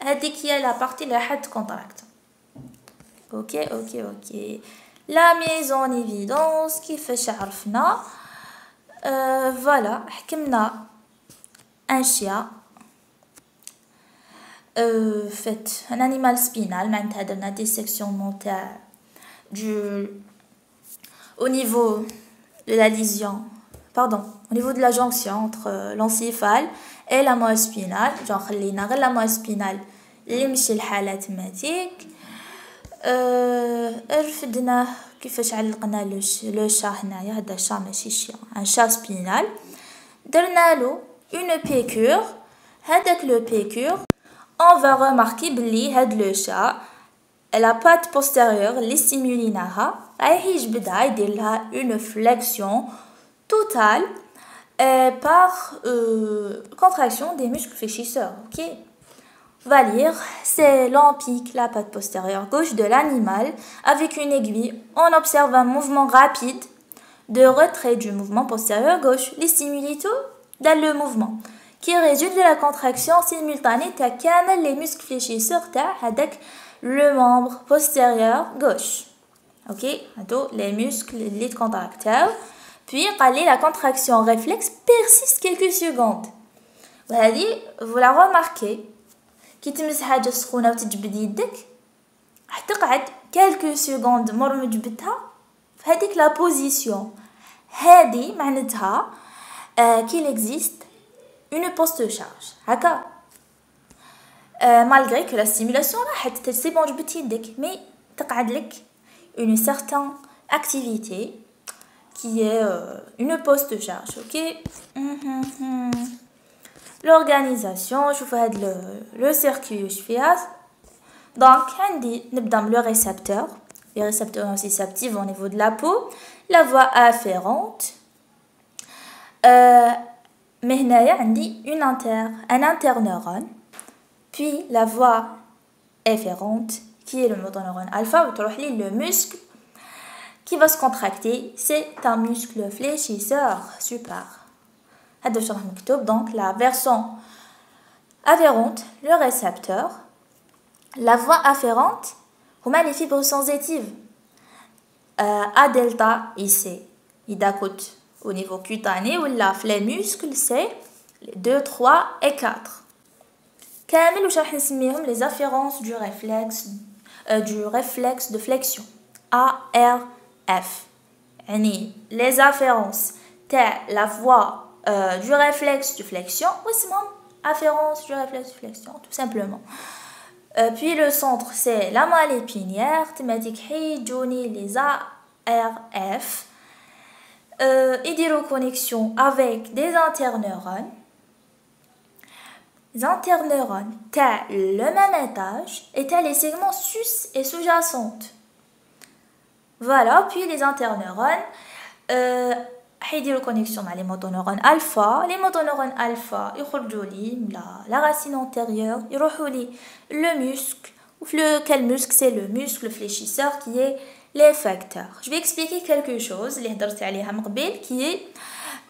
هذيك هي لا بارتي اللي راح تكونتراكت. اوكي لا ميز اون ايفيدونس كيفاش عرفنا. فوالا حكمنا ان شيا fait un animal spinal معناتها درنا ديسيكسيون تاع au niveau de la lésion au niveau de la jonction entre l'encéphale et la moelle spinale. genre خلينا غير la moelle spinale اللي ماشي الحالة تماتيك. رفدناه كيفاش علقنا لو شا هنايا. هذا شا ماشي شيا ان شا سبينال. درنا له une piqûre. هذاك لو piqûre on va remarquer بلي هاد لو شا la patte postérieure اللي ستيموليناها رايح يجبدها يدير لها une flexion totale par contraction des muscles fléchisseurs. Ok. Va lire, c'est l'empique, la patte postérieure gauche de l'animal. Avec une aiguille, on observe un mouvement rapide de retrait du mouvement postérieur gauche. Les similitudes dans le mouvement qui résulte de la contraction simultanée de les muscles fléchisseurs avec le membre postérieur gauche. Ok, les muscles les contracteurs. Puis, la contraction réflexe persiste quelques secondes. Vous la remarquez. كي تمس حاجه سخونه وتجبد يدك راح تقعد quelques secondes مر مجبدها في هذيك لا بوزيسيون. هذه معناتها qu'il existe une poste charge هكا. malgré que la stimulation راحت سي بون جبدت يدك مي تقعد لك une certaine activité qui est une poste charge. ok. L'organisation, je vais le circuit donc نبدأ le récepteur. Les récepteurs nociceptifs au niveau de la peau, la voie afférente. Mais هنايا عندي un interneurone, puis la voie efférente qui est le motoneurone alpha, le muscle qui va se contracter, c'est un muscle fléchisseur. Super. Donc la version afférente, le récepteur, la voie afférente, les fibres sensitives. A delta ici, il coûte au niveau cutané ou les muscles, c'est 2, 3 et 4. كامل وش راح نسميهم les afférences du réflexe de flexion. ARF. يعني les afférences la voie du réflexe de flexion ou sinon afférence du réflexe de flexion tout simplement. Puis le centre c'est la moelle épinière thématique Johnny les ARF et des reconnexions avec des interneurones. Les interneurones t'as le même étage et t'as les segments sus et sous-jacents. Voilà, puis les interneurones يديروا connexion مع les motoneurones alpha. Les motoneurones alpha يخرجوا لي la racine antérieure يروحوا لي le muscle. Quel muscle? C'est le muscle fléchisseur qui est l'effecteur. Je vais expliquer quelque chose اللي هضرت عليها من قبل qui est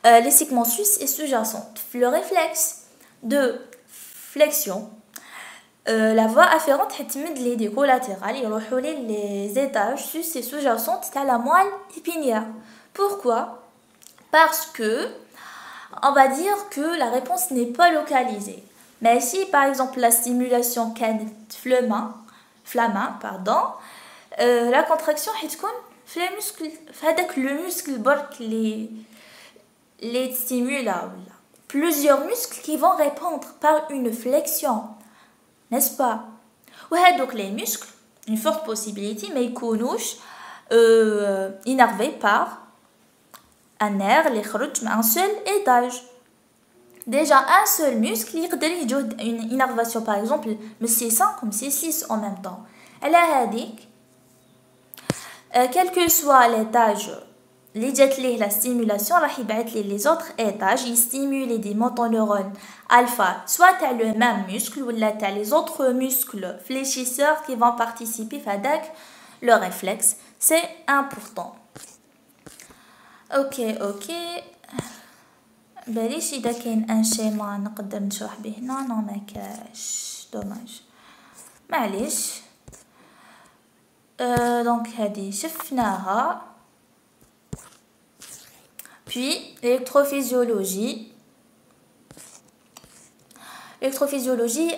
les segments sus et sous-jacents. Le réflexe de flexion, la voie afférente هتمد les des collatérales يروحوا لي les étages sus et sous-jacents à la moelle épinière. Pourquoi? Parce que on va dire que la réponse n'est pas localisée. Mais si par exemple la stimulation كانت flamin, la contraction هتكون في المسكل في هذاك le muscle برك les stimule plusieurs muscles qui vont répondre par une flexion, n'est-ce pas? وهذوك les muscles une forte possibilité ما يكونوش innervés par un nerf اللي خرج مع un seul étage. Déjà un seul muscle يقدر يوجد une innervation par exemple من C5 comme C6 en même temps. على هذيك quel que soit l'étage اللي جات ليه la stimulation راح يبعث لي les autres étages يستيمولي des motoneurones alpha soit تاع le même muscle ولا تاع les autres muscles fléchisseurs qui vont participer à le réflexe. C'est important. Ok. بلاش إذا كاين ان شيما نقدر نشرح به هنا نو ما كاش دوماج معليش. دونك هذه شفناها. Puis l'électrophysiologie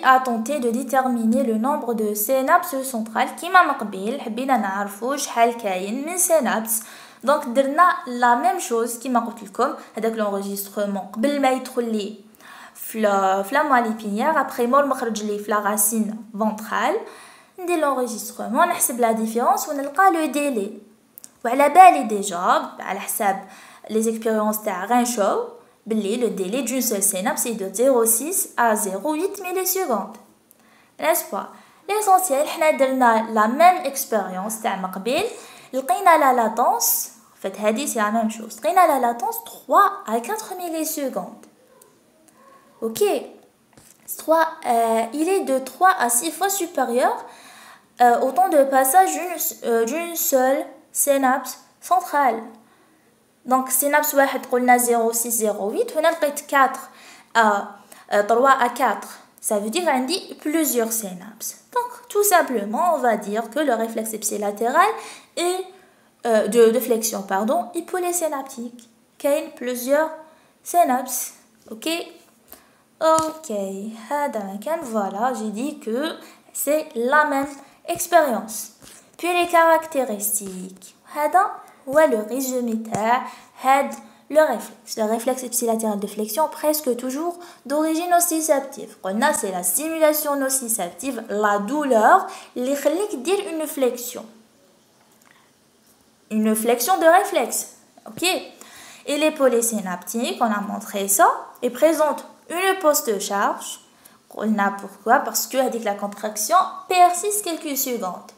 a tenté de déterminer le nombre de synapses centrales كيما من قبل حبينا نعرفوا شحال كاين من synapses. Donc درنا la même chose كيما قلت لكم هذاك l'enregistrement قبل ما يدخل لي في la moelle épinière après مور ما خرج لي في la racine ventrale ندير l'enregistrement نحسب la différence ونلقى le délai. وعلى بالي ديجا على حساب les expériences تاع Renshaw باللي le délai d'une seule synapse est de 0,6 à 0,8 millisecondes. N'est-ce pas? L'essentiel حنا درنا la même expérience تاع من قبل لقينا la latence en fait هذه c'est la même chose لقينا la latence 3 à 4 millisecondes. Ok, il est de 3 à 6 fois supérieur au temps de passage d'une seule synapse centrale. Donc synapse واحد قلنا 0,6 0,8 هنا لقيت 4 à 3 à 4 ça veut dire عندي plusieurs synapses. Donc tout simplement on va dire que le réflexe ipsilatéral est de flexion est polysynaptique. كاين plusieurs synapses. Ok, هذا مكان. Voilà, j'ai dit que c'est la même expérience. Puis les caractéristiques هذا هو le résumé تاع هاد le réflexe ipsilatéral de flexion presque toujours d'origine nociceptive. قلنا c'est la stimulation nociceptive, la douleur اللي يخليك دير une flexion de réflexe. Ok, et les polysynaptiques, on a montré ça, et présentent une post-charge. قلنا pourquoi? Parce que avec la contraction persiste quelques secondes.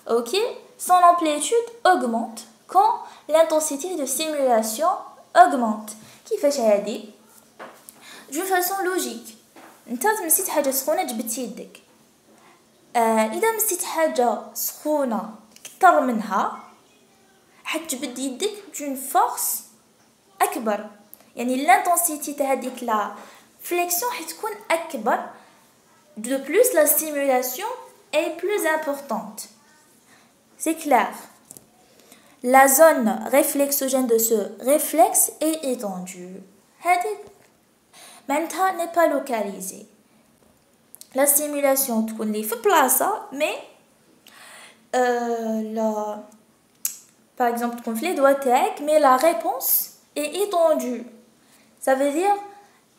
Ok, son amplitude augmente quand l'intensité de stimulation augmente. كيفاش هادي؟ d'une façon logique. انت تمسيت حاجه سخونه جبدت يدك إذا مسيت حاجة سخونة كتر منها حتجبد يدك بجون فورس أكبر، يعني l'intensité تاع هذيك لا flexion حتكون أكبر. De plus, la stimulation est plus importante. C'est clair. La zone réflexogène de ce réflexe est étendue. Maintenant, n'est pas localisée. La stimulation تكون لي في بلاصة mais par exemple تكون في les doigts تاعك mais la réponse est étendue. Ça veut dire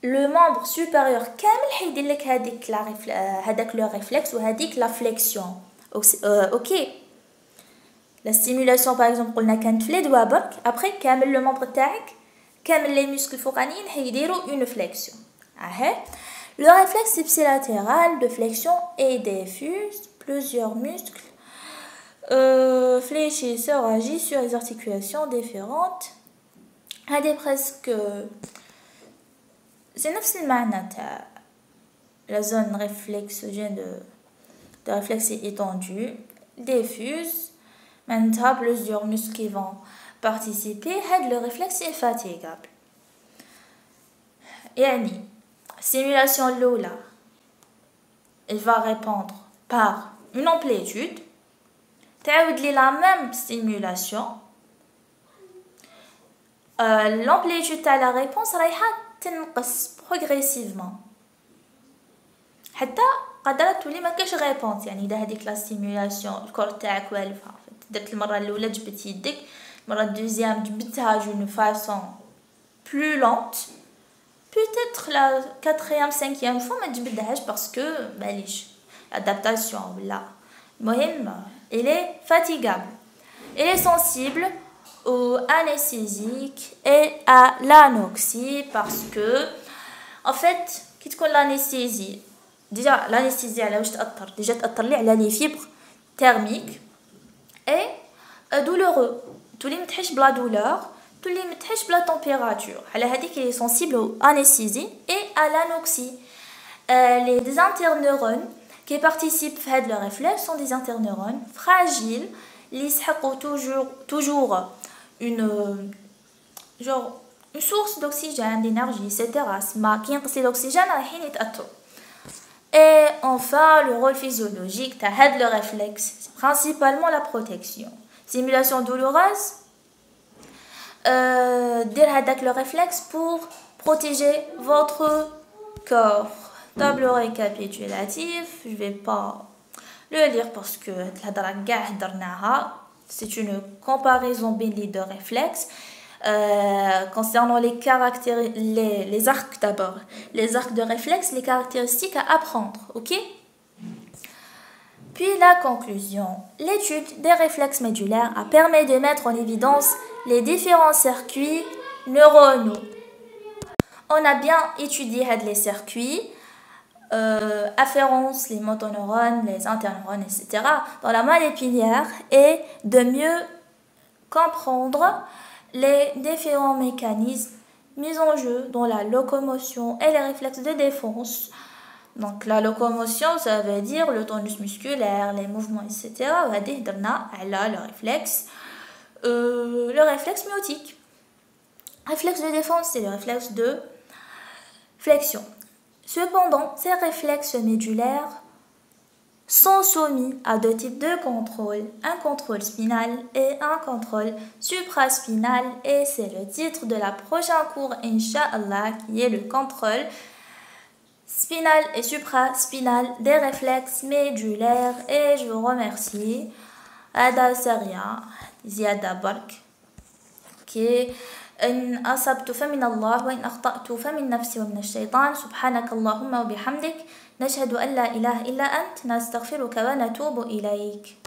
le membre supérieur كامل حيدير لك هذاك le réflexe وهذيك la flexion. OK. La stimulation par exemple قلنا كانت في les doigts برك après كامل le membre تاعك كامل les muscles فوقانيين حيديروا une flexion. Le réflexe ipsilatéral de flexion est diffuse. Plusieurs muscles fléchisseurs agissent sur les articulations différentes. هذه presque c'est نفس المعنى تاع la zone réflexogène de réflexe est étendue, diffuse. Maintenant, plusieurs muscles qui vont participer. Le réflexe est fatigable. يعني stimulation l'oula, elle va répondre par une amplitude. تعاود لي la même stimulation. L'amplitude تاع la réponse رايحة تنقص progressivement حتى قدرت تولي ما كاش réponse. يعني إذا هذيك la stimulation الكور تاعك والفة درت المرة الأولى جبت يدك، المرة الدوزيام جبتها d'une façon plus lente. Peut-être la quatrième, cinquième fois ما تجبدهاش parce que معليش adaptation ولا المهم elle est fatigable. Elle est sensible aux anesthésiques et à l'anoxie parce que en fait كي تكون l'anesthésie déjà l'anesthésie على واش تأثر déjà تأثر لي على les fibres thermiques et douloureux تولي متحش بلا douleur تولي متحش بلا température. على هذيك elle est sensible aux anesthésies et à l'anoxie. Les interneurones qui participent à le réflexe sont des interneurones fragiles اللي يسحقوا toujours une source d'oxygène d'énergie etc. ما كي ينقص l'oxygène رايحين يتأثروا. Et enfin le rôle physiologique تاع هاد le réflexe c'est principalement la protection. Stimulation douloureuse dire هذاك le réflexe pour protéger votre corps. Tableau récapitulatif, je vais pas le lire parce que c'est une comparaison bien les deux réflexes. Concernant les arcs d'abord, les arcs de réflexe, les caractéristiques à apprendre, ok? Puis la conclusion. L'étude des réflexes médulaires a permis de mettre en évidence les différents circuits neuronaux. On a bien étudié les circuits afférents, les motoneurones, les interneurones, etc. dans la moelle épinière et de mieux comprendre les différents mécanismes mis en jeu dans la locomotion et les réflexes de défense. Donc la locomotion, ça veut dire le tonus musculaire, les mouvements, etc. Le réflexe myotique. Réflexe de défense, c'est le réflexe de flexion. Cependant, ces réflexes médulaires sont soumis à deux types de contrôle, un contrôle spinal et un contrôle supraspinal, et c'est le titre de la prochaine cours, Inch'Allah, qui est le contrôle spinal et supraspinal des réflexes médulaires. Et je vous remercie. Ada Saria, Ziada Bark, qui est إن أصبت فمن الله وإن أخطأت فمن نفسي ومن الشيطان. سبحانك اللهم وبحمدك نشهد أن لا إله إلا أنت نستغفرك ونتوب إليك.